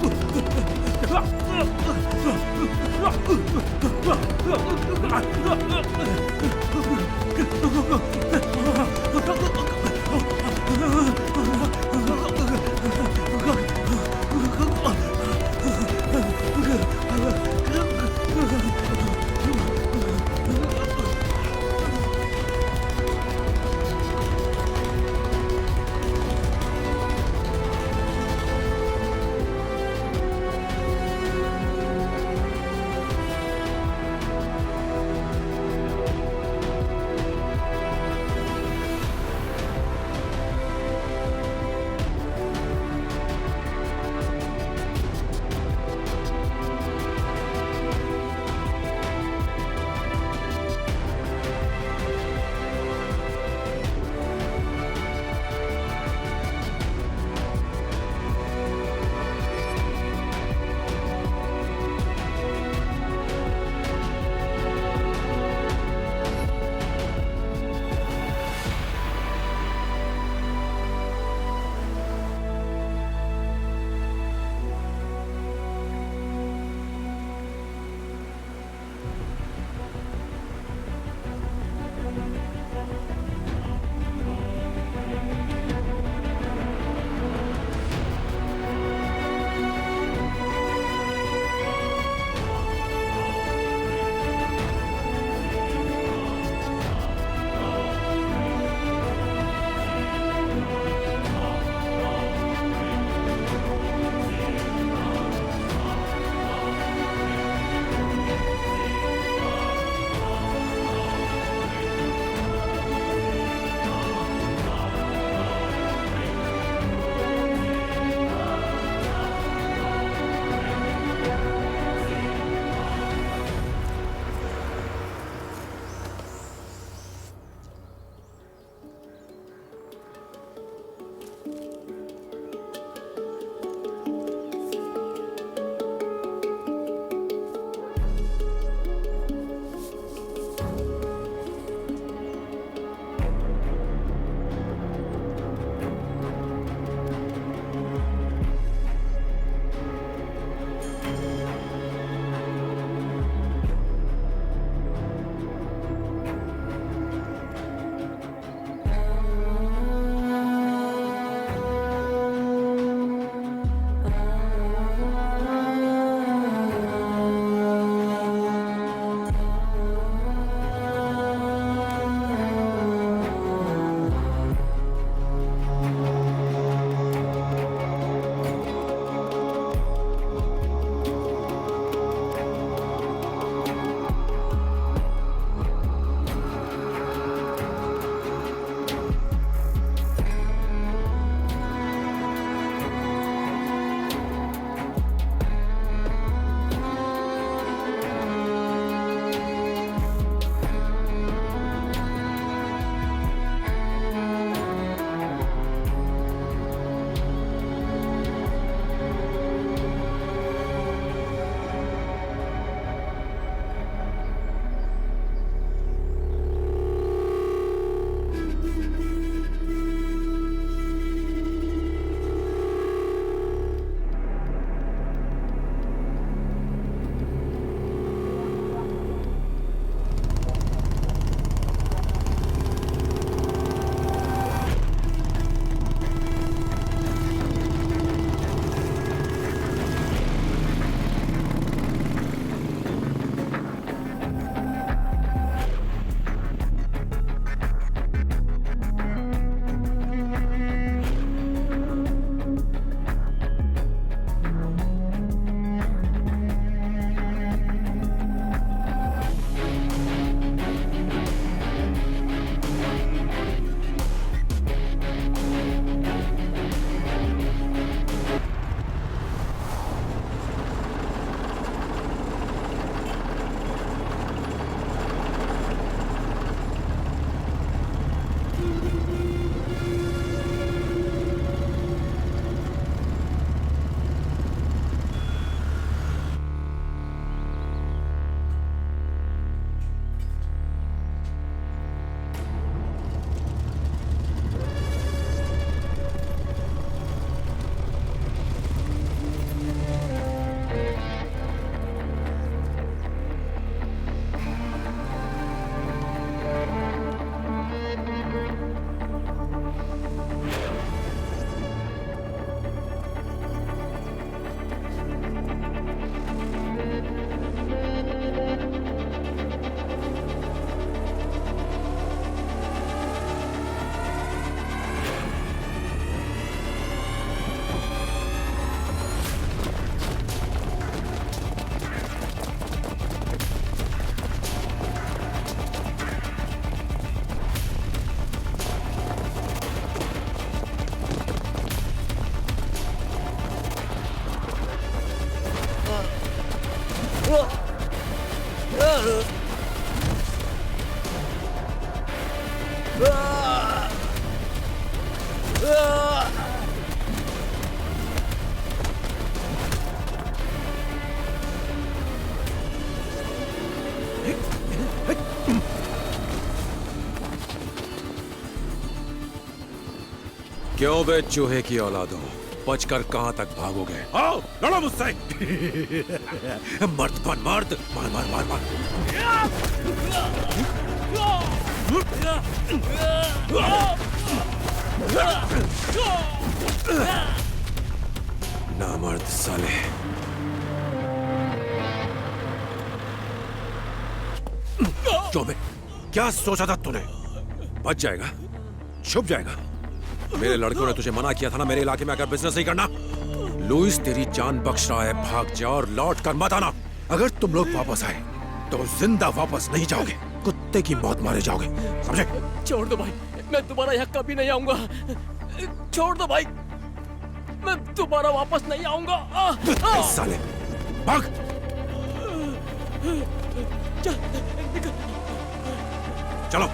R: क्यों बे चूहे की औलादों, बचकर कहां तक भागोगे? आओ लड़ो मुझसे। मर्द बन मर्द, मार मार मार मार। नामर्द साले। क्यों बे, क्या सोचा था तूने? बच जाएगा, छुप जाएगा। मेरे लड़कों ने तुझे मना किया था ना मेरे इलाके में आकर बिजनेस नहीं करना। लुइस तेरी जान बख्श रहा है, भाग जा और लौट कर मत आना। अगर तुम लोग वापस आए तो जिंदा वापस नहीं जाओगे, कुत्ते की मौत मारे जाओगे, समझे?
Q: छोड़ दो भाई, मैं दोबारा यहाँ कभी नहीं आऊंगा। छोड़ दो भाई, मैं दोबारा वापस नहीं आऊंगा।
R: साले भाग। चलो।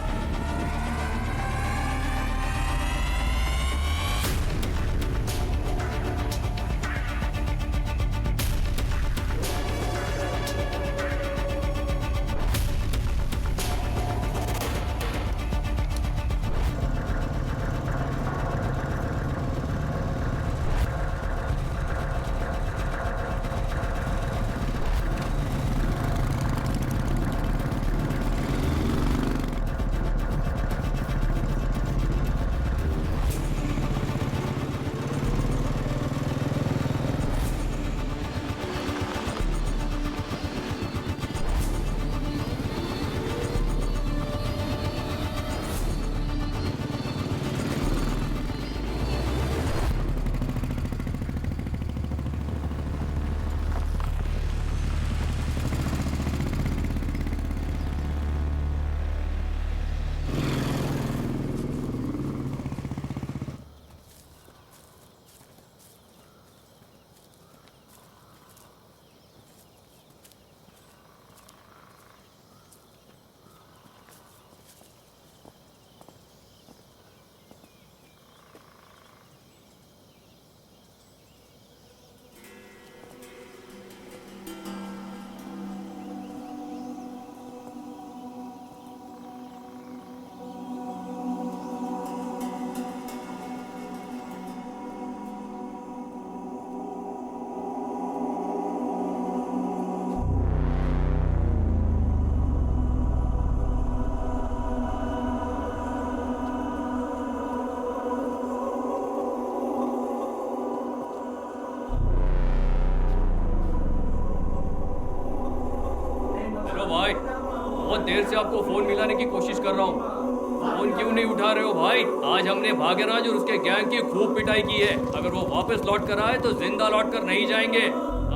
B: देर से आपको फोन मिलाने की कोशिश कर रहा हूँ, फोन क्यों नहीं उठा रहे हो भाई? आज हमने भाग्यराज और उसके गैंग की खूब पिटाई की है। अगर वो वापस लौट कर आए तो जिंदा लौट कर नहीं जाएंगे।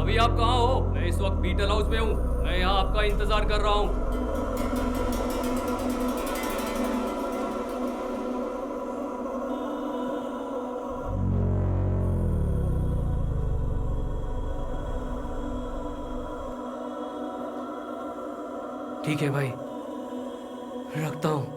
B: अभी आप कहाँ हो? मैं इस वक्त बीटल हाउस में हूँ। मैं यहाँ आपका इंतजार कर रहा हूँ। ठीक है भाई, रखता हूँ।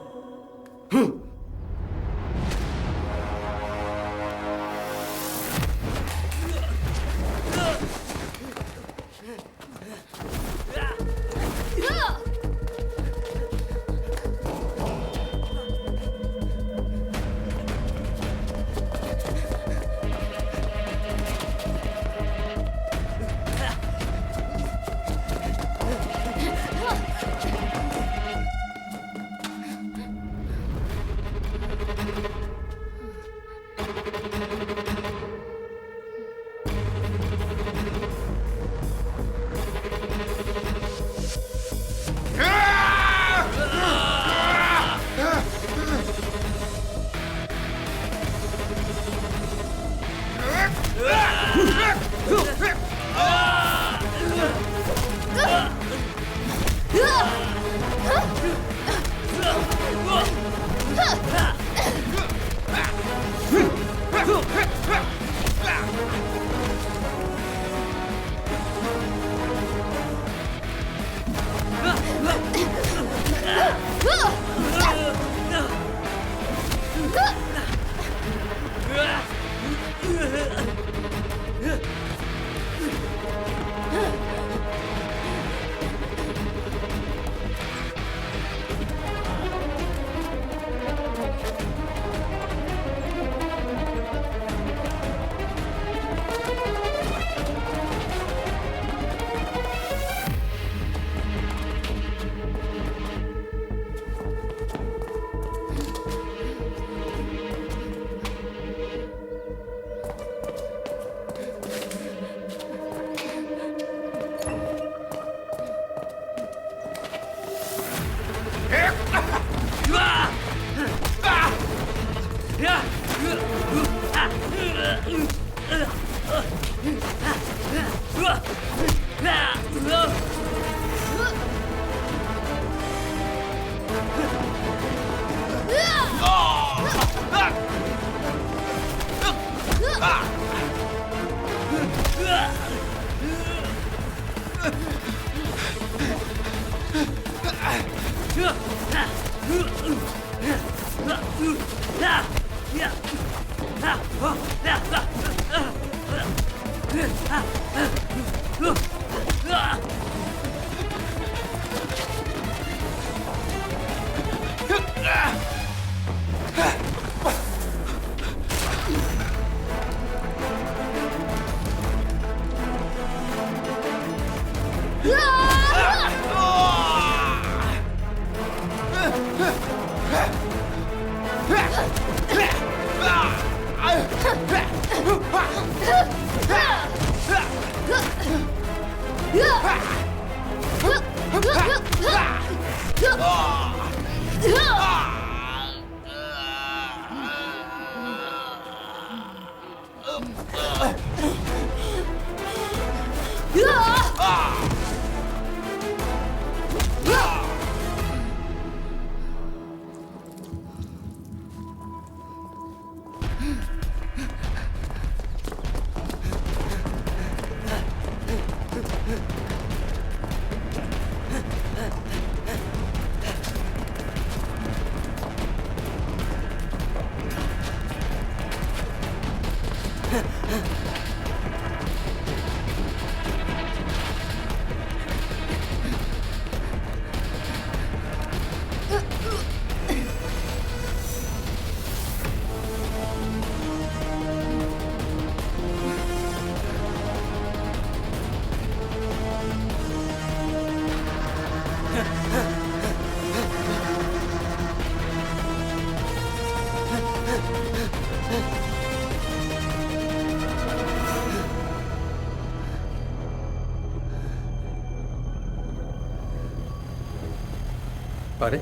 C: अरे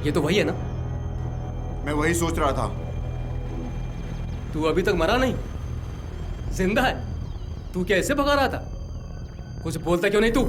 C: ये तो वही है ना?
E: मैं वही सोच रहा था।
C: तू अभी तक मरा नहीं, जिंदा है। तू क्या ऐसे भगा रहा था? कुछ बोलता क्यों नहीं तू?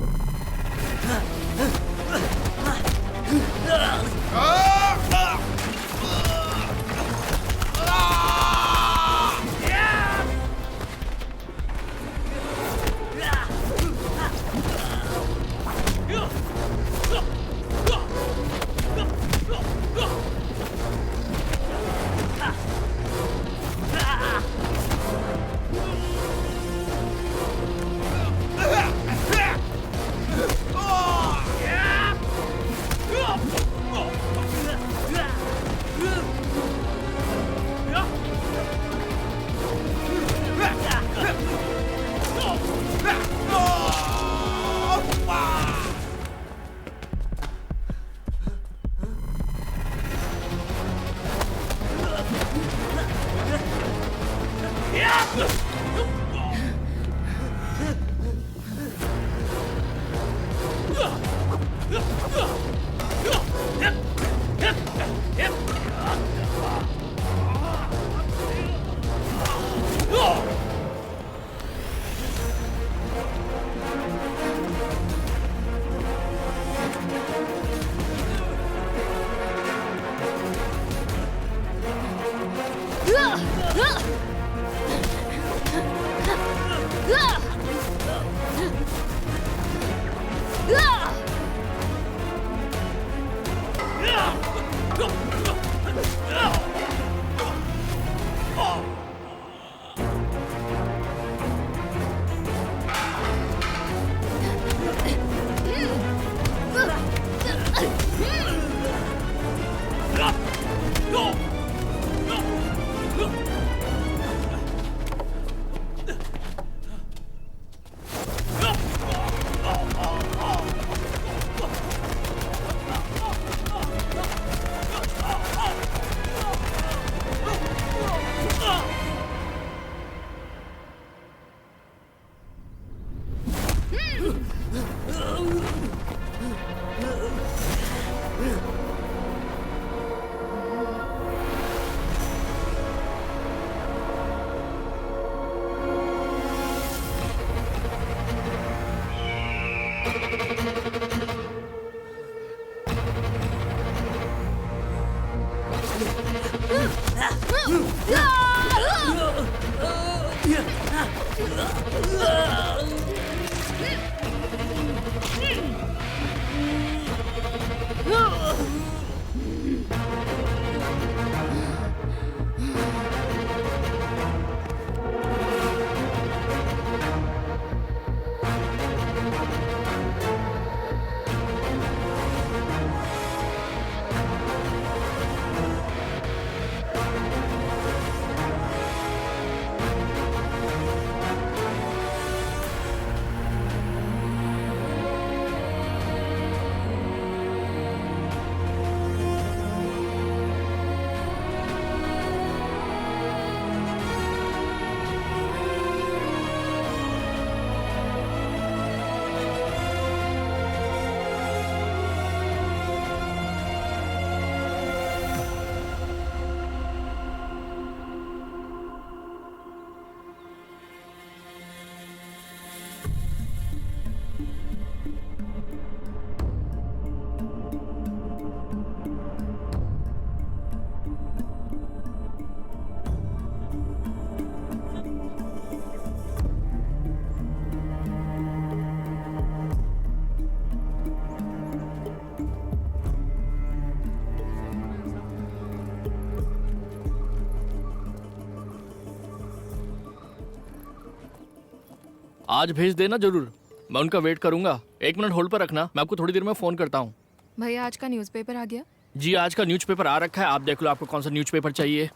Q: आज भेज देना जरूर, मैं उनका वेट करूंगा। 1 मिनट होल्ड पर रखना, मैं आपको थोड़ी देर में फ़ोन करता हूँ।
I: भैया आज का न्यूज़पेपर आ गया?
Q: जी आज का न्यूज़पेपर आ रखा है, आप देख लो आपको कौन सा न्यूज़पेपर चाहिए।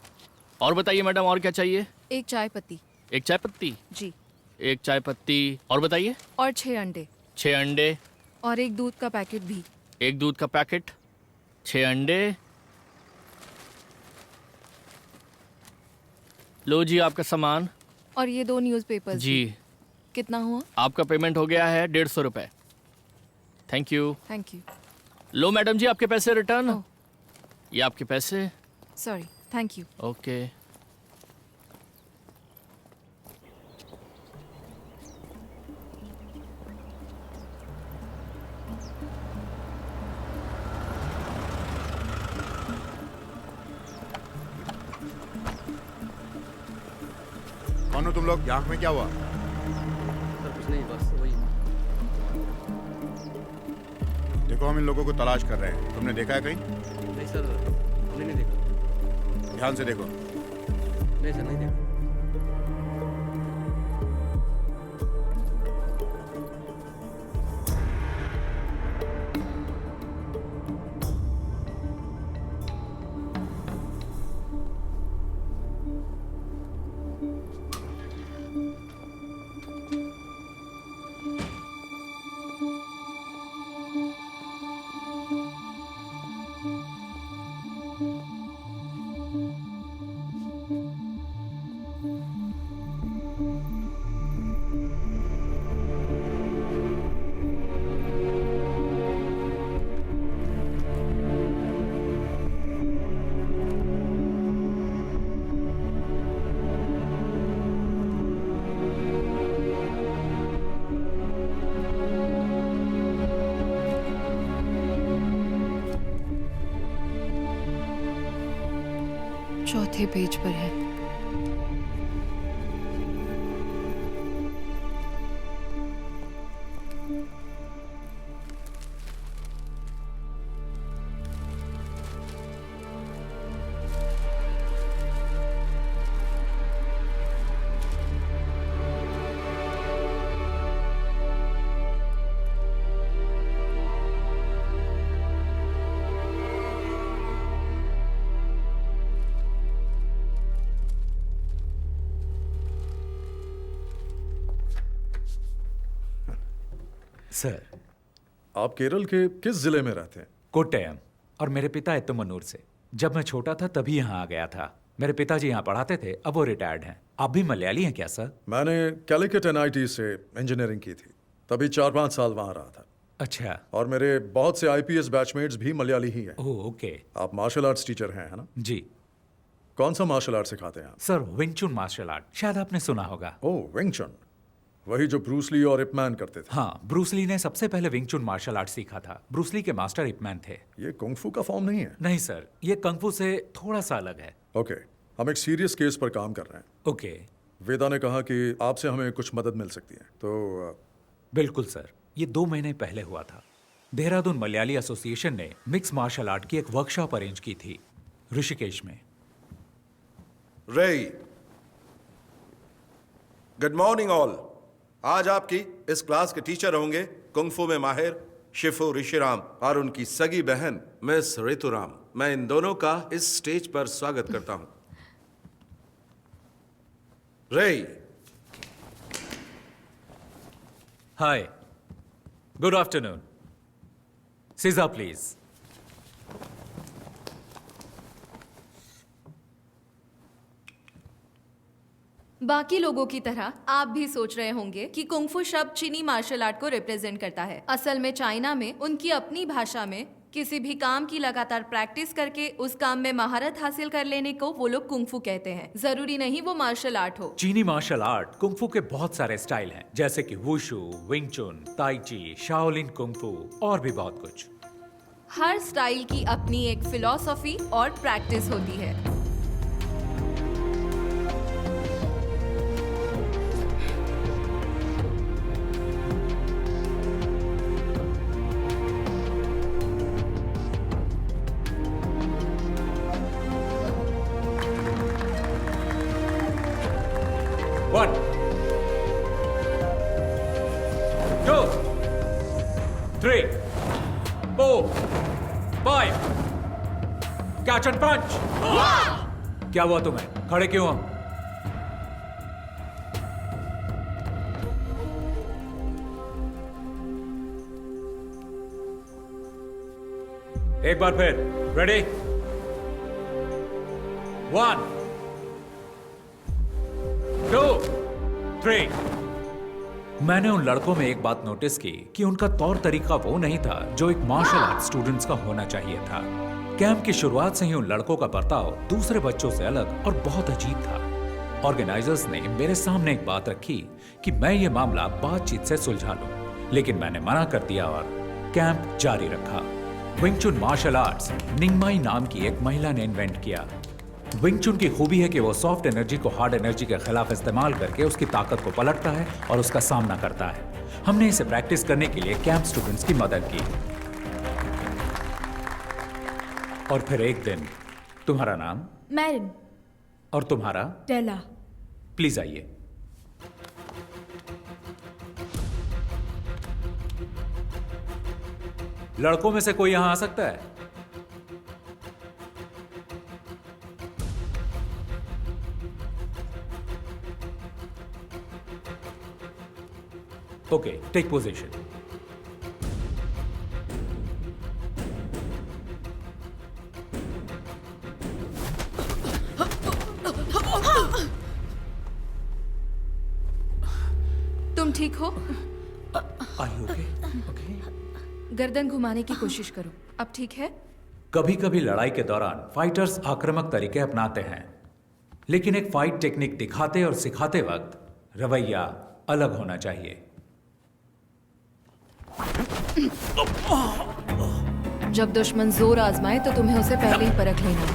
Q: और बताइए मैडम, और क्या चाहिए?
I: एक चाय पत्ती।
Q: एक चाय पत्ती?
I: जी।
Q: एक चाय पत्ती, और बताइए?
I: और 6 अंडे।
Q: 6 अंडे।
I: और एक दूध का पैकेट भी।
Q: एक दूध का पैकेट, 6 अंडे। लो जी आपका सामान।
I: और ये 2 न्यूज़पेपर
Q: जी।
I: कितना हुआ?
Q: आपका पेमेंट हो गया है 150 रुपये। Thank you.
I: Thank you.
Q: लो मैडम जी आपके पैसे रिटर्न। ये आपके पैसे।
I: Sorry, thank you.
Q: ओके।
E: कौन हो तुम लोग? आँख में क्या हुआ?
C: सर कुछ नहीं, बस वही।
E: देखो हम इन लोगों को तलाश कर रहे हैं, तुमने देखा है कहीं?
C: नहीं सर, हमने नहीं देखा।
E: ध्यान से देखो।
C: नहीं सर, नहीं देखा।
I: चौथे पेज पर है।
T: सर,
G: आप केरल के किस जिले में रहते हैं?
T: कोट्टयम। और मेरे पिता एत्तमनूर से। जब मैं छोटा था तभी यहाँ आ गया था। मेरे पिताजी यहाँ पढ़ाते थे, अब वो रिटायर्ड हैं। आप भी मलयाली हैं क्या सर?
G: मैंने कैलिकट NIT से इंजीनियरिंग की थी, तभी 4-5 साल वहाँ रहा था।
T: अच्छा।
G: और मेरे बहुत से IPS बैचमेट्स भी मलयाली ही हैं।
T: Oh okay.
G: आप मार्शल आर्ट्स टीचर हैं, है ना?
T: जी।
G: कौन सा मार्शल आर्ट सिखाते हैं आप?
T: सर विंग चुन मार्शल आर्ट, शायद आपने सुना होगा।
G: ओह विंग चुन, वही जो ब्रूस ली और इप मैन करते थे।
T: हाँ, ब्रूस ली ने सबसे पहले विंग चुन मार्शल आर्ट सीखा था। ब्रूस ली के मास्टर इप मैन थे।
G: ये कुंग-फू का फॉर्म नहीं है?
T: नहीं सर, ये कंग-फू से थोड़ा सा अलग है।
G: ओके, हम एक सीरियस केस पर काम कर रहे हैं।
T: ओके।
G: वेदा ने कहा कि आपसे हमें कुछ मदद मिल सकती है, तो
T: बिल्कुल सर, ये 2 महीने पहले हुआ था। देहरादून मलयाली एसोसिएशन ने मिक्स मार्शल आर्ट की एक वर्कशॉप अरेंज की थी ऋषिकेश में।
P: रेई, गुड मॉर्निंग ऑल। आज आपकी इस क्लास के टीचर होंगे कुंग-फू में माहिर शिफू ऋषिराम और उनकी सगी बहन मिस ऋतुराम। मैं इन दोनों का इस स्टेज पर स्वागत करता हूं। रेई।
T: हाय, गुड आफ्टरनून। सीजा प्लीज।
I: बाकी लोगों की तरह आप भी सोच रहे होंगे कि कुंग-फू शब्द चीनी मार्शल आर्ट को रिप्रेजेंट करता है। असल में चाइना में उनकी अपनी भाषा में किसी भी काम की लगातार प्रैक्टिस करके उस काम में महारत हासिल कर लेने को वो लोग कुंग-फू कहते हैं। जरूरी नहीं वो मार्शल आर्ट हो।
T: चीनी मार्शल आर्ट कुंग-फू के बहुत सारे स्टाइल हैं, जैसे कि वुशु, विंग चुन, ताई ची, शाओलिन कुंग-फू और भी बहुत कुछ।
I: हर स्टाइल की अपनी एक फिलॉसफी और प्रैक्टिस होती है।
T: 3, 4, 5. Catch and punch. क्या हुआ तुम्हें? खड़े क्यों हो? एक बार फिर. रेडी? 1, 2, 3. मैंने उन लड़कों में एक बात नोटिस की कि उनका तौर तरीका वो नहीं था जो एक मार्शल आर्ट स्टूडेंट्स का होना चाहिए था. कैंप की शुरुआत से ही उन लड़कों का बर्ताव दूसरे बच्चों से अलग और बहुत अजीब था. ऑर्गेनाइजर्स ने मेरे सामने एक बात रखी कि मैं ये मामला बातचीत से सुलझा लूं, लेकिन मैंने मना कर दिया और कैंप जारी रखा. विंग चुन मार्शल आर्ट्स निंगमाई नाम की एक महिला ने इन्वेंट किया. विंग चुन की खूबी है कि वो सॉफ्ट एनर्जी को हार्ड एनर्जी के खिलाफ इस्तेमाल करके उसकी ताकत को पलटता है और उसका सामना करता है. हमने इसे प्रैक्टिस करने के लिए कैंप स्टूडेंट्स की मदद की. और फिर एक दिन. तुम्हारा नाम?
F: मैरिन.
T: और तुम्हारा?
F: टेला.
T: प्लीज आइए. लड़कों में से कोई यहां आ सकता है? Okay, take position.
I: तुम ठीक हो?
T: Are you okay? Okay.
I: गर्दन घुमाने की कोशिश करो. अब ठीक है?
T: कभी कभी लड़ाई के दौरान फाइटर्स आक्रामक तरीके अपनाते हैं, लेकिन एक फाइट टेक्निक दिखाते और सिखाते वक्त रवैया अलग होना चाहिए.
I: जब दुश्मन जोर आजमाए तो तुम्हें उसे पहले ही परख लेना.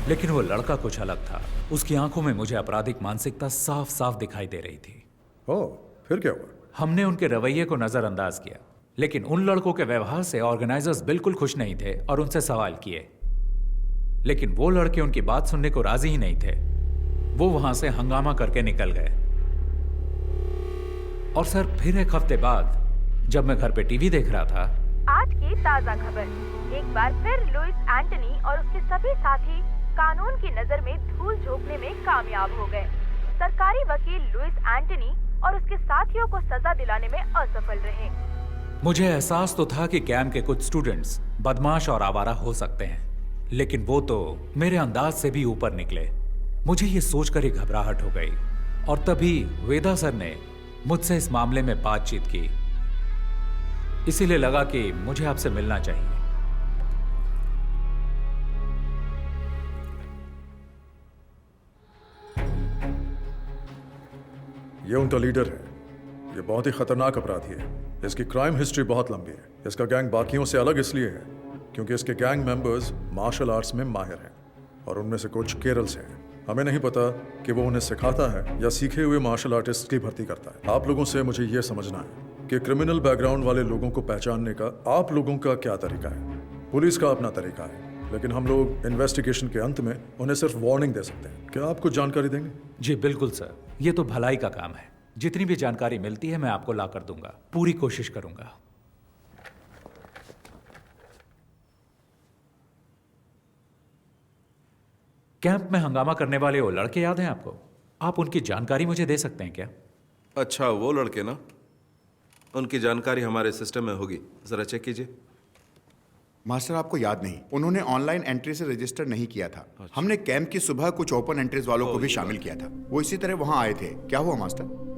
T: लेकिन वो लड़का कुछ अलग था. उसकी आंखों में मुझे आपराधिक मानसिकता साफ साफ दिखाई दे रही थी.
G: ओह, फिर क्या हुआ?
T: हमने उनके रवैये को नजरअंदाज किया, लेकिन उन लड़कों के व्यवहार से ऑर्गेनाइजर्स बिल्कुल खुश नहीं थे और उनसे सवाल किए. लेकिन वो लड़के उनकी बात सुनने को राजी ही नहीं थे. वो वहां से हंगामा करके निकल गए. और सर, फिर एक हफ्ते बाद जब मैं घर पे टीवी देख रहा था,
U: आज की ताजा खबर. एक बार फिर लुइस एंटनी और उसके सभी साथी कानून की नजर में धूल झोंकने में कामयाब हो गए. सरकारी वकील लुइस एंटनी और उसके साथियों को सजा दिलाने में असफल रहे.
T: मुझे एहसास तो था कि कैंप के कुछ स्टूडेंट्स बदमाश और आवारा हो सकते हैं, लेकिन वो तो मेरे अंदाज से भी ऊपर निकले. मुझे ये सोचकर ही घबराहट हो गई. और तभी वेदा सर ने मुझसे इस मामले में बातचीत की. इसीलिए लगा कि मुझे आपसे मिलना चाहिए.
G: ये उनका लीडर है. ये बहुत ही खतरनाक अपराधी है. इसकी क्राइम हिस्ट्री बहुत लंबी है. इसका गैंग बाकियों से अलग इसलिए है क्योंकि इसके गैंग मेंबर्स मार्शल आर्ट्स में माहिर हैं और उनमें से कुछ केरल से हैं. हमें नहीं पता कि वो उन्हें सिखाता है या सीखे हुए मार्शल आर्टिस्ट की भर्ती करता है. आप लोगों से मुझे ये समझना है कि क्रिमिनल बैकग्राउंड वाले लोगों को पहचानने का आप लोगों का क्या तरीका है. पुलिस का अपना तरीका है, लेकिन हम लोग इन्वेस्टिगेशन के अंत में उन्हें सिर्फ वार्निंग दे सकते हैं. क्या आप कुछ जानकारी देंगे?
T: जी बिल्कुल सर, ये तो भलाई का काम है. जितनी भी जानकारी मिलती है मैं आपको ला कर दूंगा. पूरी कोशिश करूंगा. कैंप में हंगामा करने वाले वो लड़के याद हैं आपको? आप उनकी जानकारी मुझे दे सकते हैं क्या?
P: अच्छा, वो लड़के ना, उनकी जानकारी हमारे सिस्टम में होगी. जरा चेक कीजिए.
E: मास्टर, आपको याद नहीं, उन्होंने ऑनलाइन एंट्री से रजिस्टर नहीं किया था. हमने कैंप की सुबह कुछ ओपन एंट्रीज वालों को भी शामिल किया था. वो इसी तरह वहां आए थे. क्या हुआ मास्टर?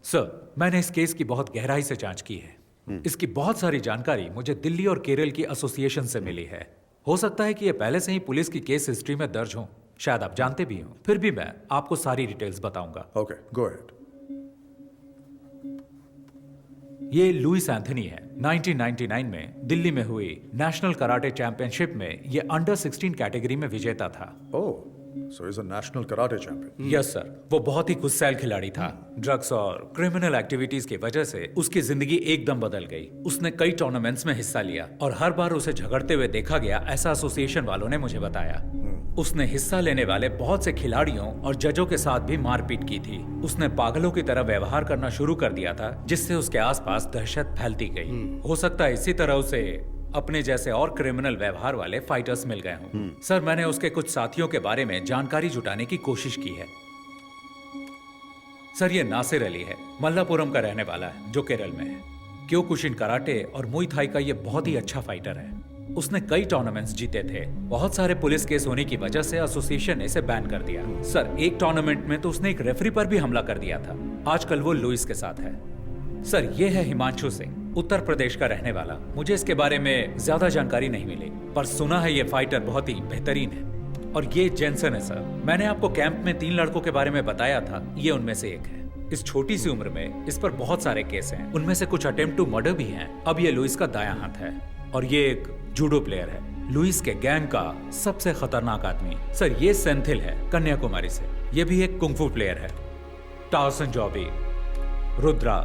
T: सर, मैंने इस केस की बहुत गहराई से जांच की है. इसकी बहुत सारी जानकारी मुझे दिल्ली और केरल की एसोसिएशन से मिली है. हो सकता है कि यह पहले से ही पुलिस की केस हिस्ट्री में दर्ज हो. शायद आप जानते भी हो. फिर भी मैं आपको सारी डिटेल्स बताऊंगा.
G: Okay, go ahead.
T: ये लुइस एंथनी है. 1999 में दिल्ली में हुई नेशनल कराटे चैंपियनशिप में ये अंडर 16 कैटेगरी में विजेता था।
G: Oh, so he's a national karate champion.
T: Yes sir, वो बहुत ही गुस्सैल खिलाड़ी था। ड्रग्स और क्रिमिनल एक्टिविटीज की वजह से उसकी जिंदगी एकदम बदल गई। उसने कई टूर्नामेंट्स में हिस्सा लिया और हर बार उसे झगड़ते हुए देखा गया, ऐसा एसोसिएशन वालों ने मुझे बताया। उसने हिस्सा लेने वाले बहुत से खिलाड़ियों और जजों के साथ भी मारपीट की थी। उसने पागलों की तरह व्यवहार करना शुरू कर दिया था, जिससे उसके आसपास दहशत फैलती गई। हो सकता है इसी तरह उसे अपने जैसे और क्रिमिनल व्यवहार वाले फाइटर्स मिल गए हों। सर, मैंने उसके कुछ साथियों के बारे में जानकारी जुटाने की कोशिश की है। सर, ये नासिर अली है, मल्लापुरम का रहने वाला है, जो केरल में है। क्योकुशिन कराटे और मुई थाई का ये बहुत ही अच्छा फाइटर है। उसने कई टूर्नामेंट्स जीते थे। बहुत सारे पुलिस केस होने की वजह से एसोसिएशन ने इसे बैन कर दिया। सर, एक टूर्नामेंट में तो उसने एक रेफरी पर भी हमला कर दिया था। आजकल वो लुइस के साथ है। सर, ये है हिमांशु सिंह, उत्तर प्रदेश का रहने वाला। मुझे इसके बारे में ज्यादा जानकारी नहीं मिली, पर सुना है ये फाइटर बहुत ही बेहतरीन है। और ये जेंसन है सर। मैंने आपको कैंप में 3 लड़कों के बारे में बताया था, ये उनमें से एक है। इस छोटी सी उम्र में इस पर बहुत सारे केस हैं, उनमें से कुछ अटेम्प्ट टू मर्डर भी हैं। अब ये लुइस का दायां हाथ है और ये एक जूडो प्लेयर है। लुइस के गैंग का सबसे खतरनाक आदमी सर ये सेंथिल है, कन्याकुमारी से। ये भी एक कुंफू प्लेयर है। टाउसन जॉबी, रुद्रा।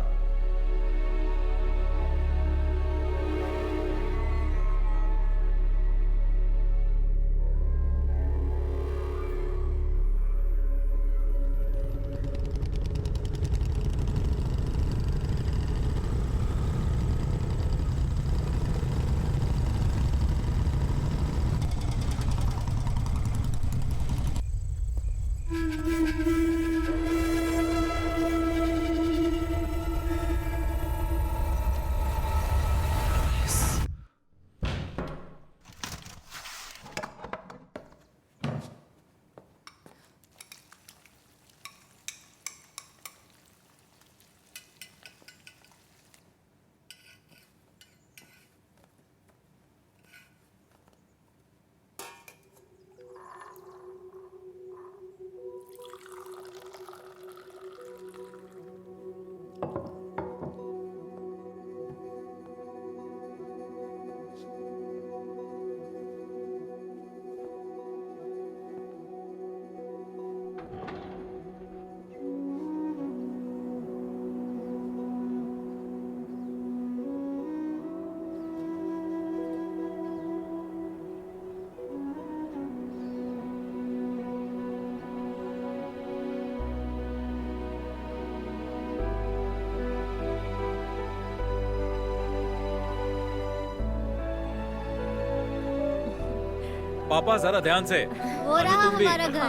T: पापा जरा ध्यान से।
K: वो रहा हमारा घर।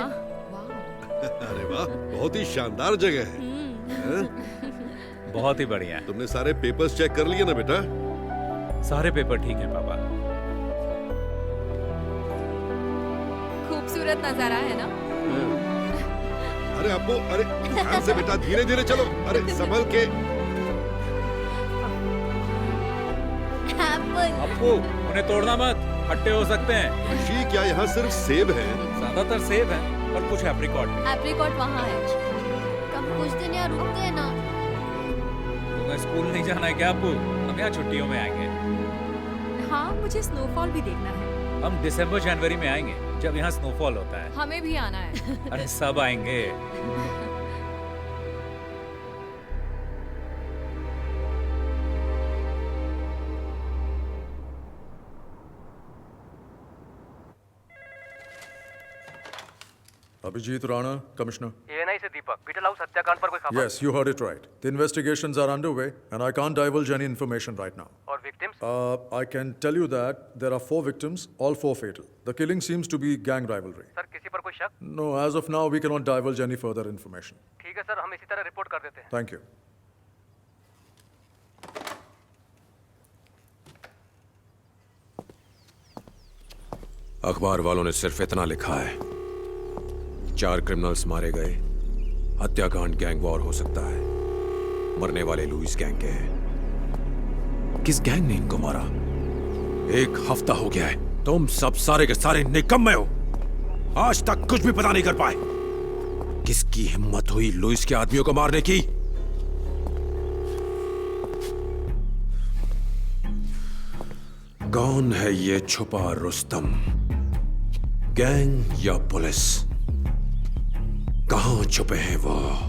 P: अरे वाह, बहुत ही शानदार जगह है।
T: बहुत ही बढ़िया।
P: तुमने सारे पेपर्स चेक कर लिए ना बेटा?
T: सारे पेपर ठीक हैं पापा।
I: खूबसूरत नजारा है ना?
P: अरे अप्पू, अरे ध्यान से बेटा, धीरे धीरे चलो। अरे संभल के।
T: अप्पू, उन्हें तोड़ना मत, खट्टे हो सकते हैं।
P: ऋषि, क्या यहाँ सिर्फ सेब है?
T: ज्यादातर सेब है और कुछ एप्रिकॉट।
I: एप्रिकॉट वहाँ है।
K: कब कुछ दिन यहाँ रुकते हैं ना।
T: तुम्हें स्कूल नहीं जाना है क्या अप्पू? हम यहाँ छुट्टियों में आएंगे।
I: हाँ, मुझे स्नोफॉल भी देखना है।
T: हम दिसंबर जनवरी में आएंगे, जब यहाँ स्नोफॉल होता है।
I: हमें भी आना है।
T: अरे सब आएंगे।
G: Abhijit Rana, Commissioner.
L: ANI से दीपक, बीटल हाउस हत्याकांड पर कोई खबर?
G: Yes, you heard it right. The investigations are underway, and I can't divulge any information right now.
L: और victims?
G: I can tell you that there are 4 victims, all 4 fatal. The killing seems to be gang rivalry.
L: Sir, किसी पर कोई शक?
G: No, as of now, we cannot divulge any further information.
L: ठीक है sir, हम इसी तरह रिपोर्ट कर देते हैं।
G: Thank you.
R: अखबार वालों ने सिर्फ इतना लिखा है, 4 क्रिमिनल्स मारे गए, हत्याकांड गैंग वॉर हो सकता है, मरने वाले लुइस गैंग के हैं। किस गैंग ने इनको मारा? 1 हफ्ता हो गया है, तुम सब सारे के सारे निकम्मे हो। आज तक कुछ भी पता नहीं कर पाए। किसकी हिम्मत हुई लुइस के आदमियों को मारने की? कौन है ये छुपा रुस्तम? गैंग या पुलिस? कहां छुपे हैं वो?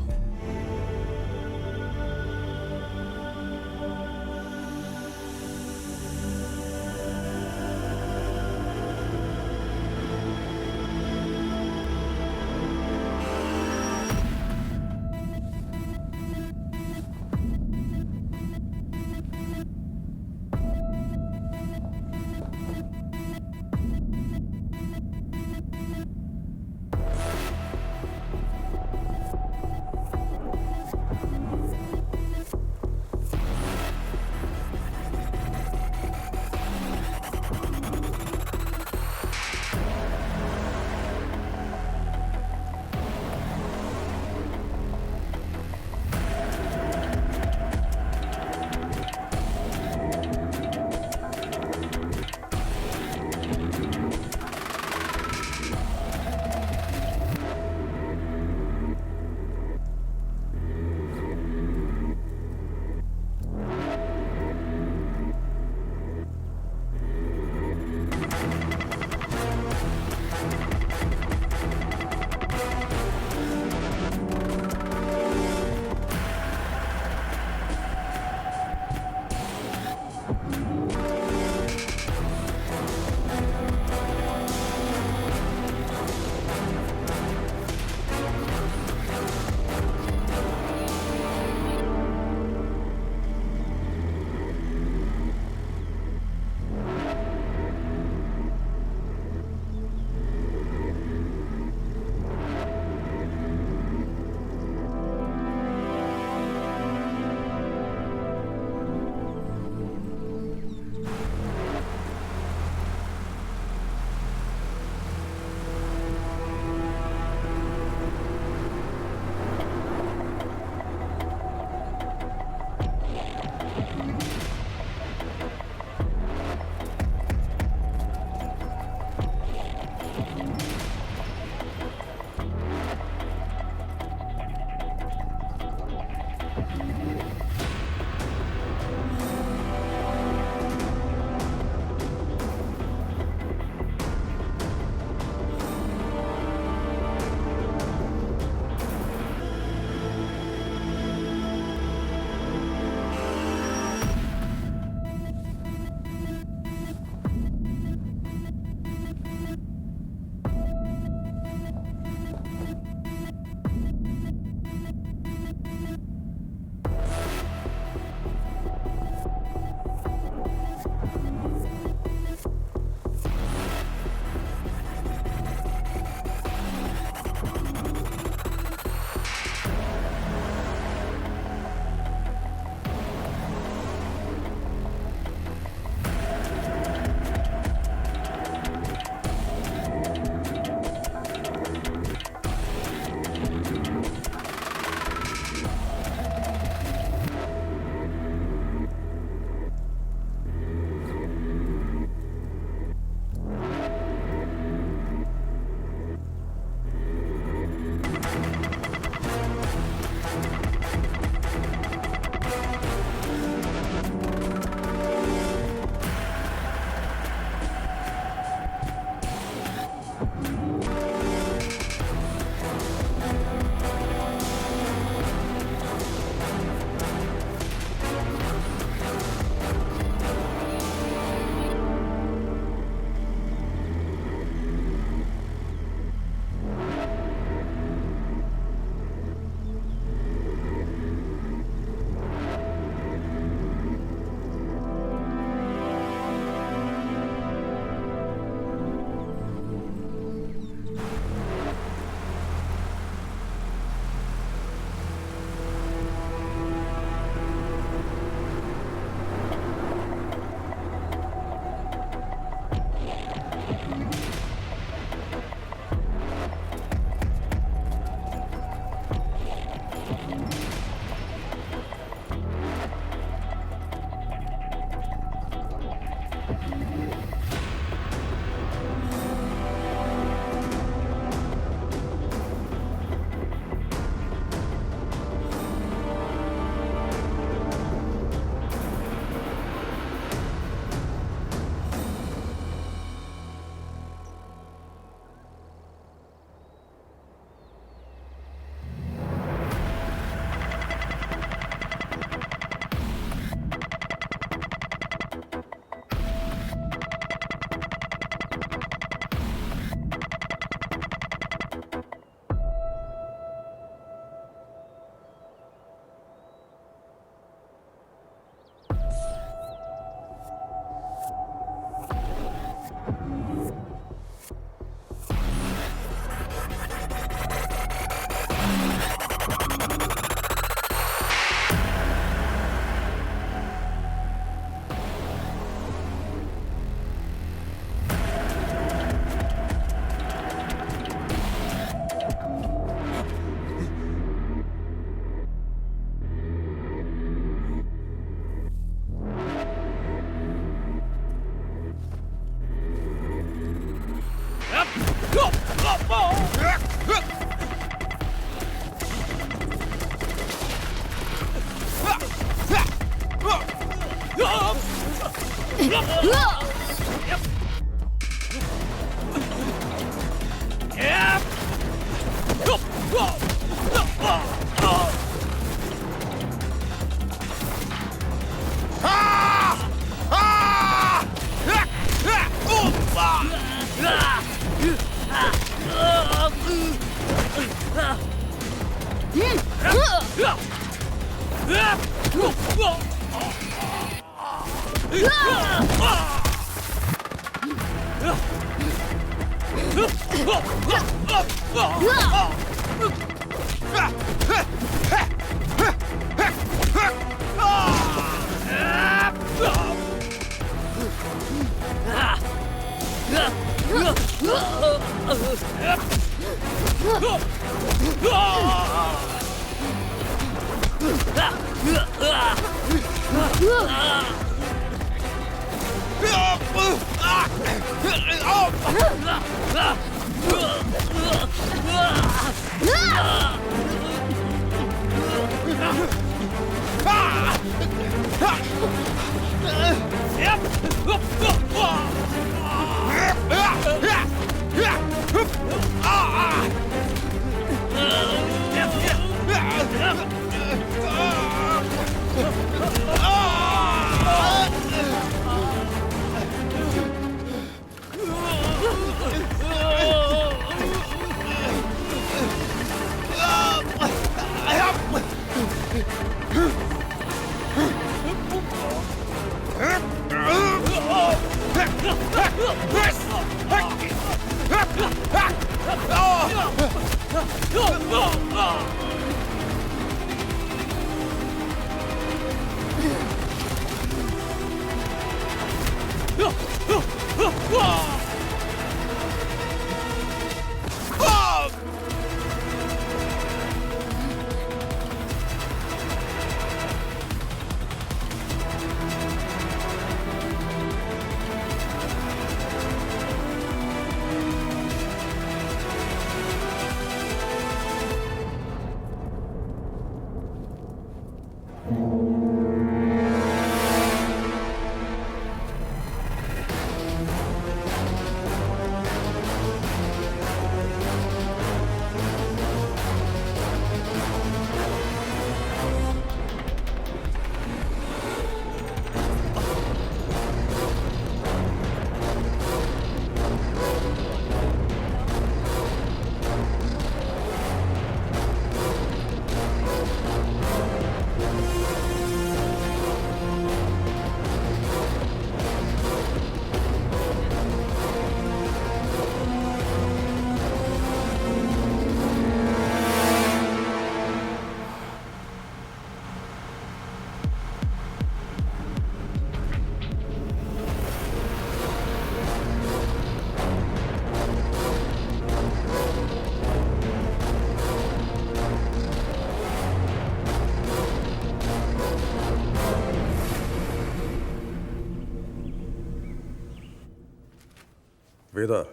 G: Veda,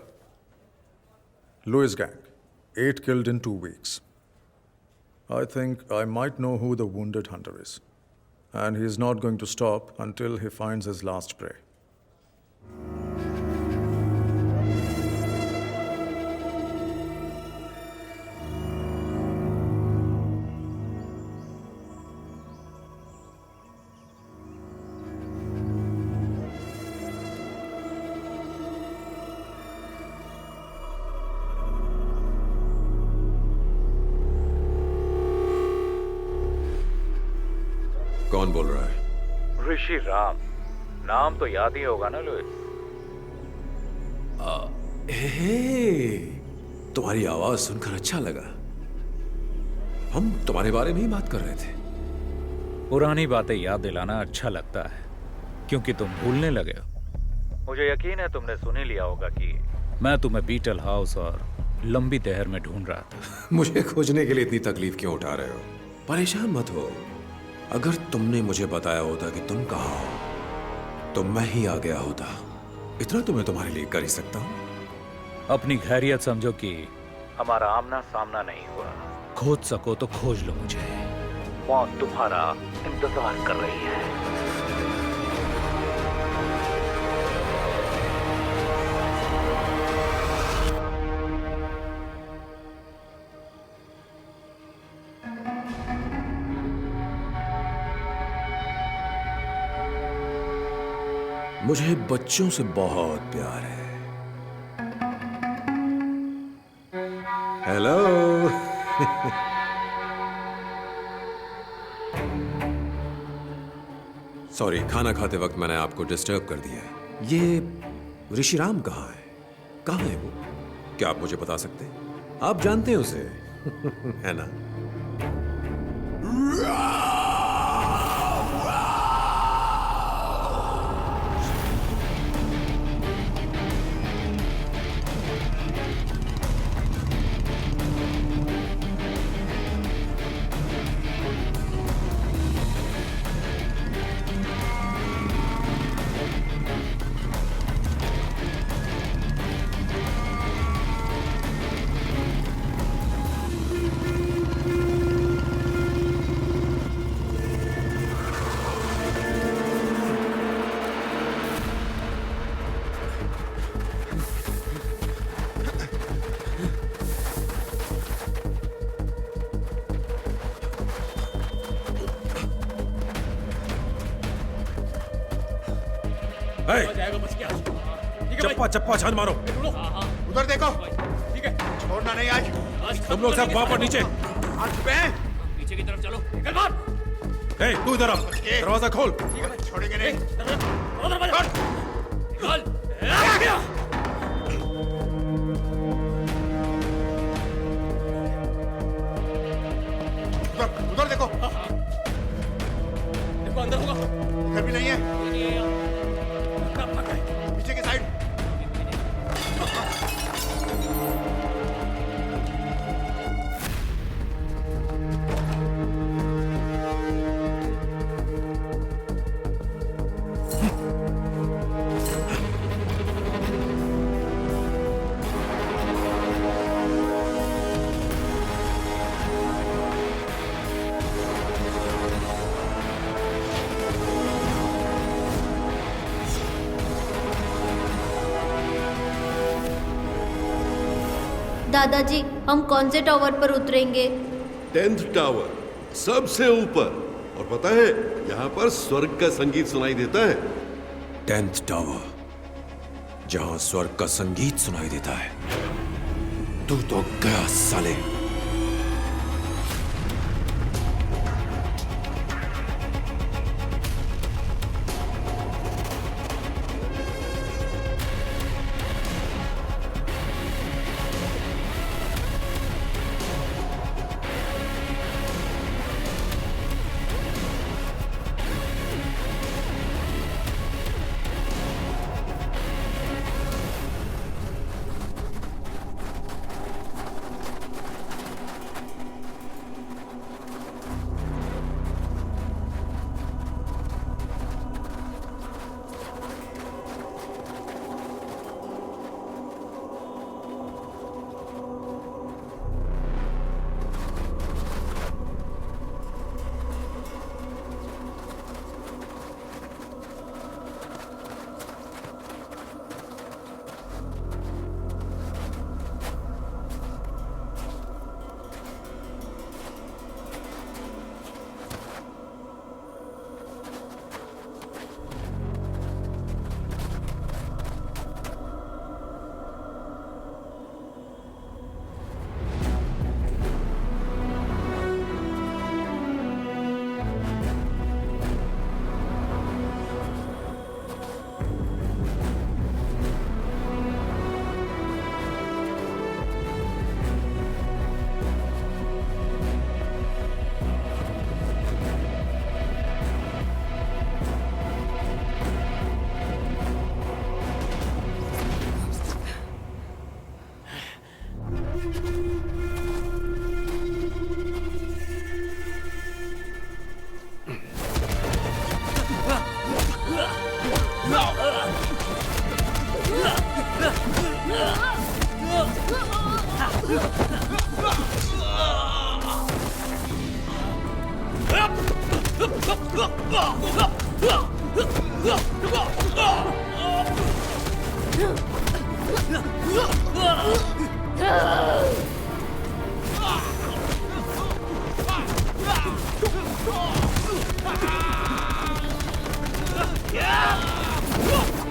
G: Lewis gang, 8 killed in 2 weeks. I think I might know who the wounded hunter is. And he is not going to stop until he finds his last prey.
R: कौन बोल रहा है?
T: ऋषि राम। नाम तो याद ही होगा ना लुइस?
R: हे, तुम्हारी आवाज सुनकर अच्छा लगा। हम तुम्हारे बारे में ही बात कर रहे थे।
T: पुरानी बातें याद दिलाना अच्छा लगता है, क्योंकि तुम भूलने लगे हो। मुझे यकीन है तुमने सुन ही लिया होगा कि मैं तुम्हें बीटल हाउस और लंबी तहर में ढूंढ रहा था।
R: मुझे खोजने के लिए इतनी तकलीफ क्यों उठा रहे हो? परेशान मत हो। अगर तुमने मुझे बताया होता कि तुम कहाँ हो, तो मैं ही आ गया होता। इतना तो मैं तुम्हारे लिए कर ही सकता हूँ।
T: अपनी खैरियत समझो कि हमारा आमना सामना नहीं हुआ। खोज सको तो खोज लो मुझे। मौत तुम्हारा इंतजार कर रही है।
R: मुझे बच्चों से बहुत प्यार है। हेलो। सॉरी, खाना खाते वक्त मैंने आपको डिस्टर्ब कर दिया है। ये ऋषिराम कहाँ है? कहाँ है वो? क्या आप मुझे बता सकते हैं? आप जानते हैं उसे है ना?
P: चप्पा चप्पा छान मारो।
A: उधर देखो।
B: ठीक है,
A: छोड़ना नहीं आज।
P: तुम लोग सब वहां पर नीचे।
B: पीछे की तरफ चलो। निकल बाहर।
P: ए, तू इधर आ। दरवाजा खोल।
A: छोड़ेंगे नहीं। उधर देखो।
B: देखो अंदर होगा।
A: इधर भी नहीं है। पीछे की साइड।
K: दादाजी, हम कौन से टावर पर उतरेंगे?
H: 10th टावर, सबसे ऊपर। और पता है, यहाँ पर स्वर्ग का संगीत सुनाई देता है।
R: 10th टावर, जहां स्वर्ग का संगीत सुनाई देता है। तू तो गया साले।
O: Yeah!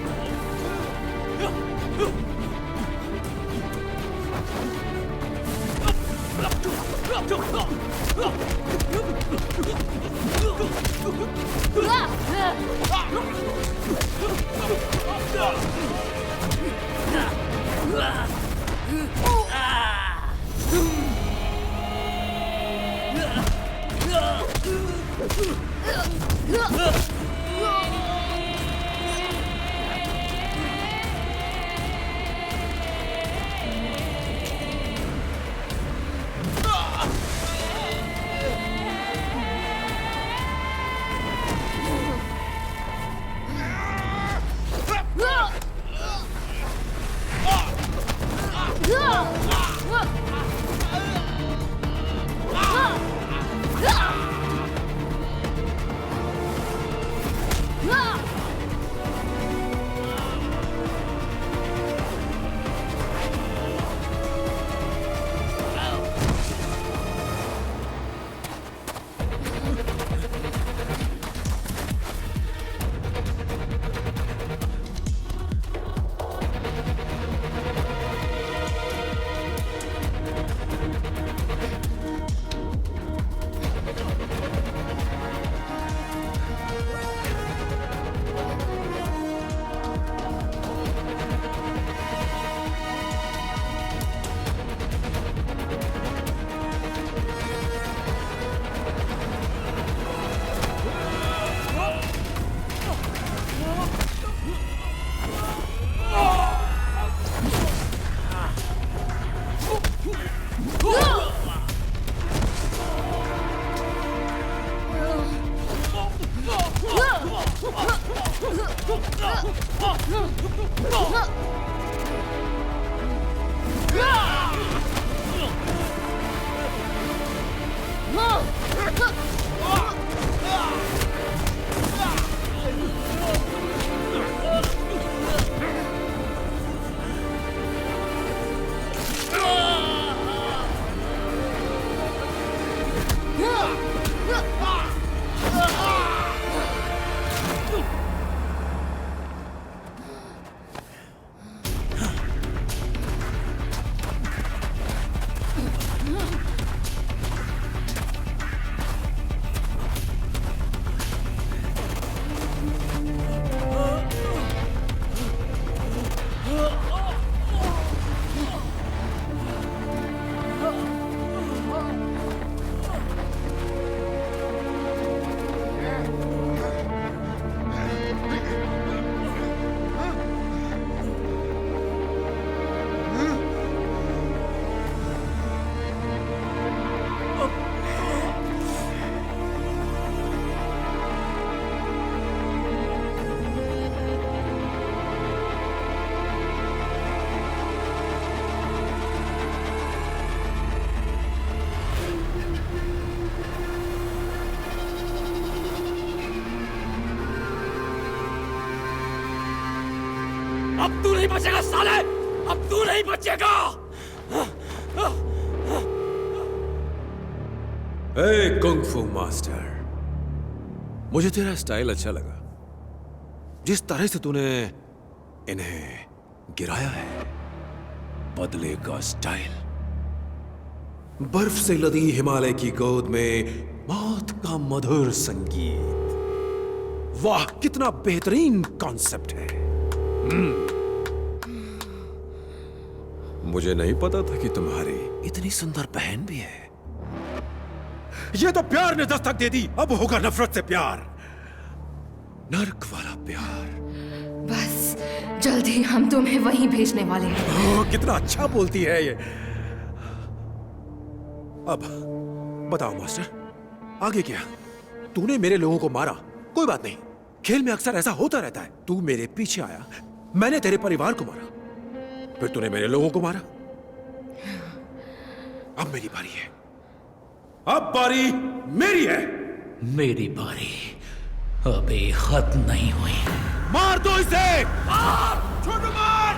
C: अब तू नहीं बचेगा साले, अब तू नहीं बचेगा।
R: ए कुंग-फू मास्टर, मुझे तेरा स्टाइल अच्छा लगा। जिस तरह से तूने इन्हें गिराया है, बदले का स्टाइल। बर्फ से लदी हिमालय की गोद में मौत का मधुर संगीत। वाह, कितना बेहतरीन कॉन्सेप्ट है। मुझे नहीं पता था कि तुम्हारी इतनी सुंदर बहन भी है।
M: ये तो प्यार ने दस्तक दे दी, अब होगा नफरत से प्यार।
R: नर्क वाला प्यार।
V: बस जल्दी हम तुम्हें वहीं भेजने वाले हैं।
M: कितना अच्छा बोलती है ये। अब बताओ मास्टर, आगे क्या? तूने मेरे लोगों को मारा, कोई बात नहीं, खेल में अक्सर ऐसा होता रहता है। तू मेरे पीछे आया, मैंने तेरे परिवार को मारा, फिर तूने मेरे लोगों को मारा। अब मेरी बारी है, अब बारी मेरी है।
T: मेरी बारी अभी खत्म नहीं हुई।
M: मार दो इसे! मार! छोटू मार!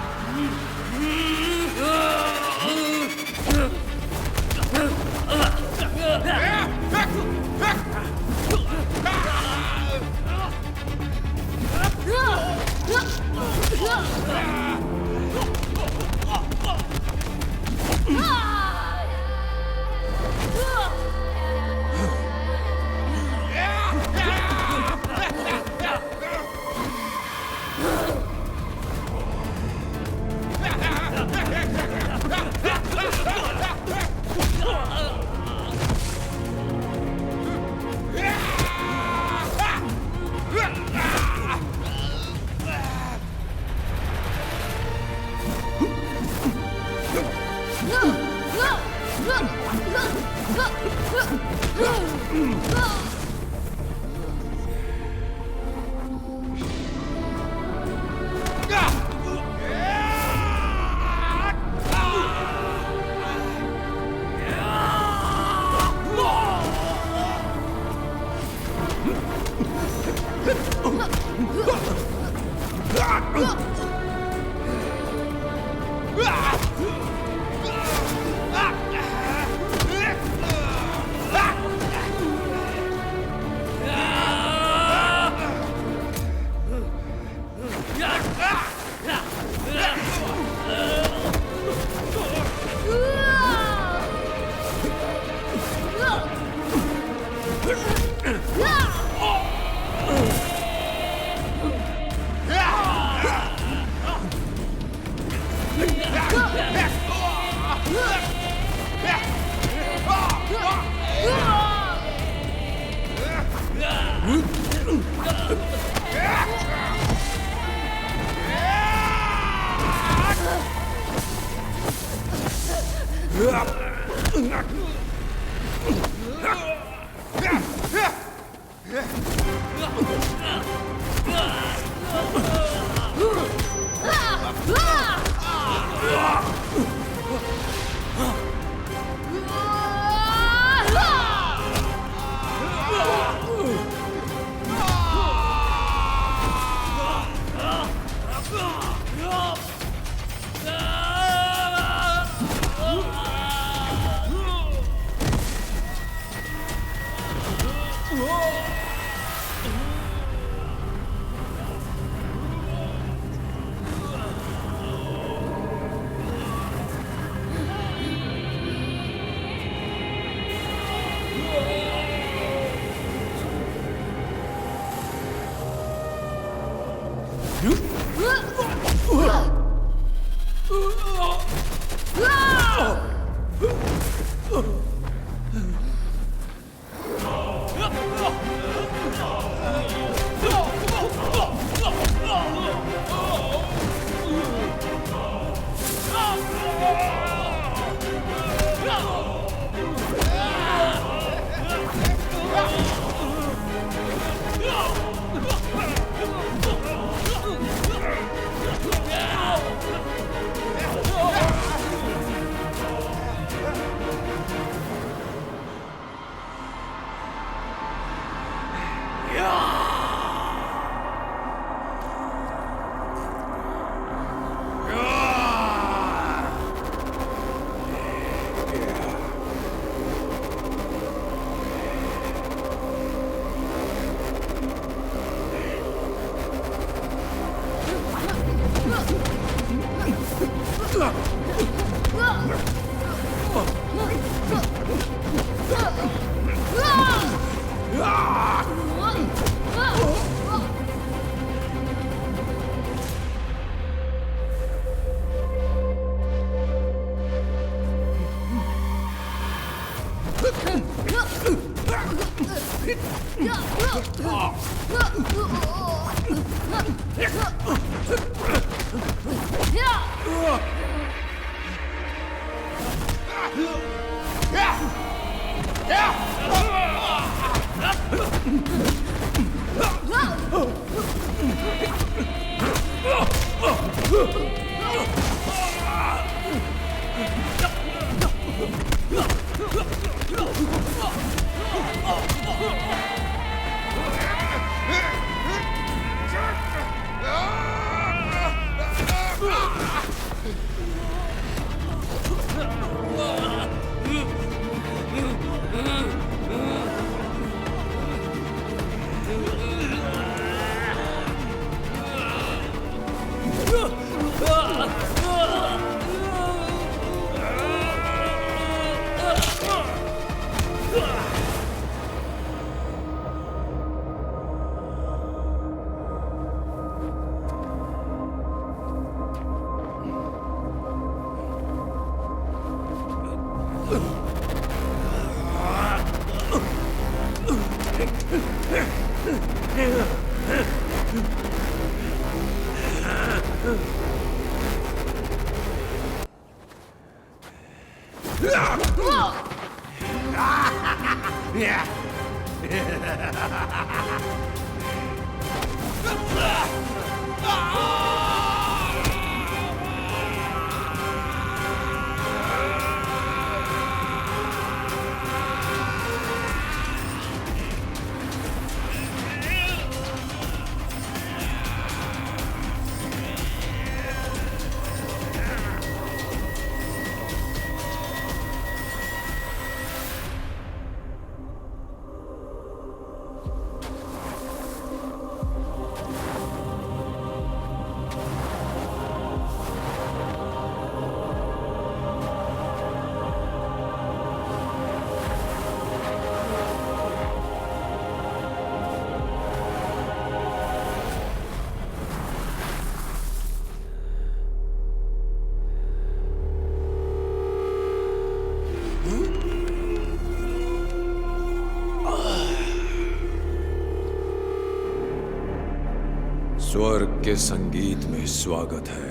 R: स्वर्ग के संगीत में स्वागत है।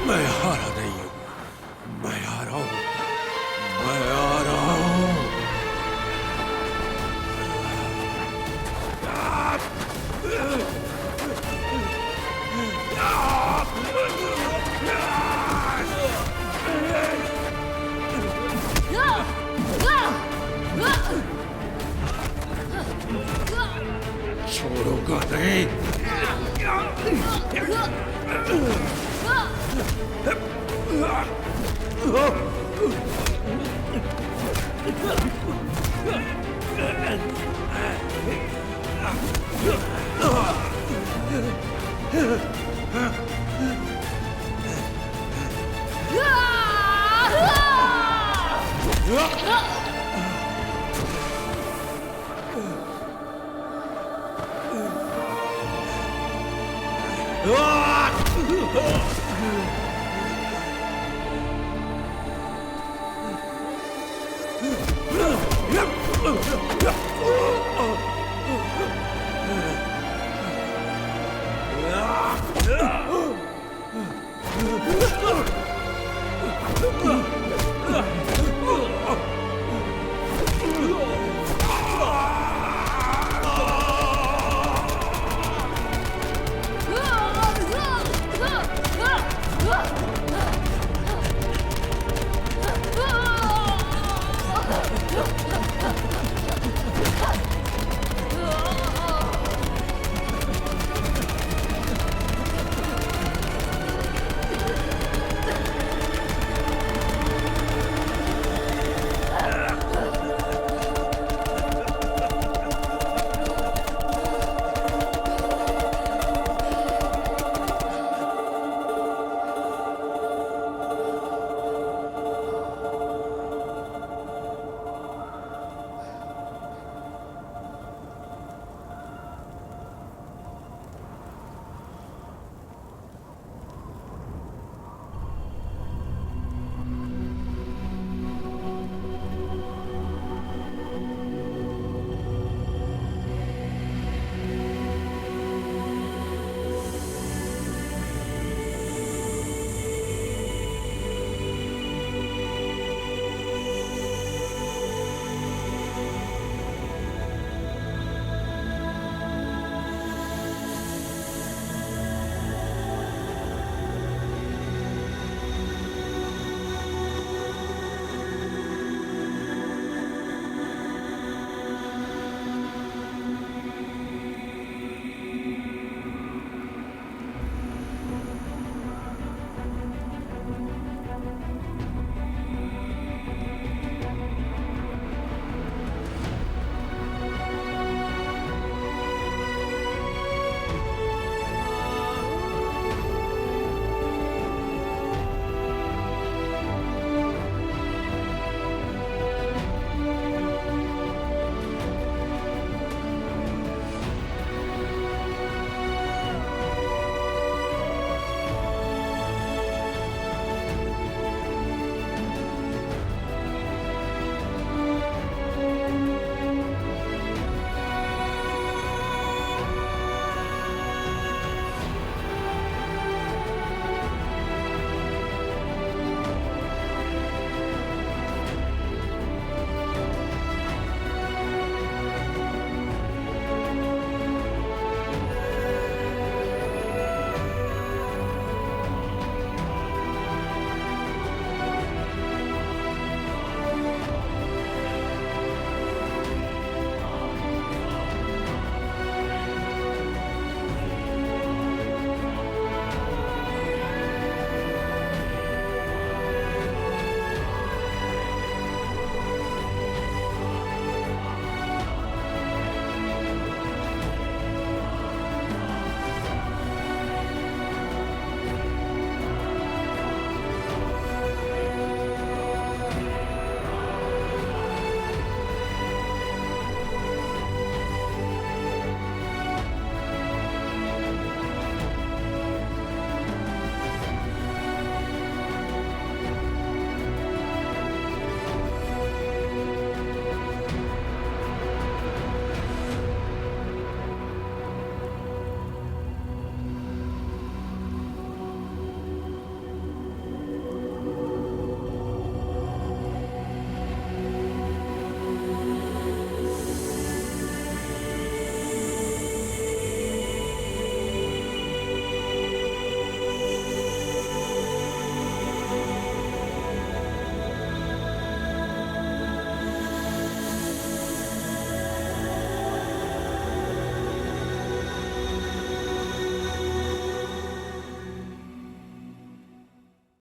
R: मैं हारा नहीं हूं, मैं आ रहा हूं, मैं आ रहा हूं। छोड़ूंगा नहीं।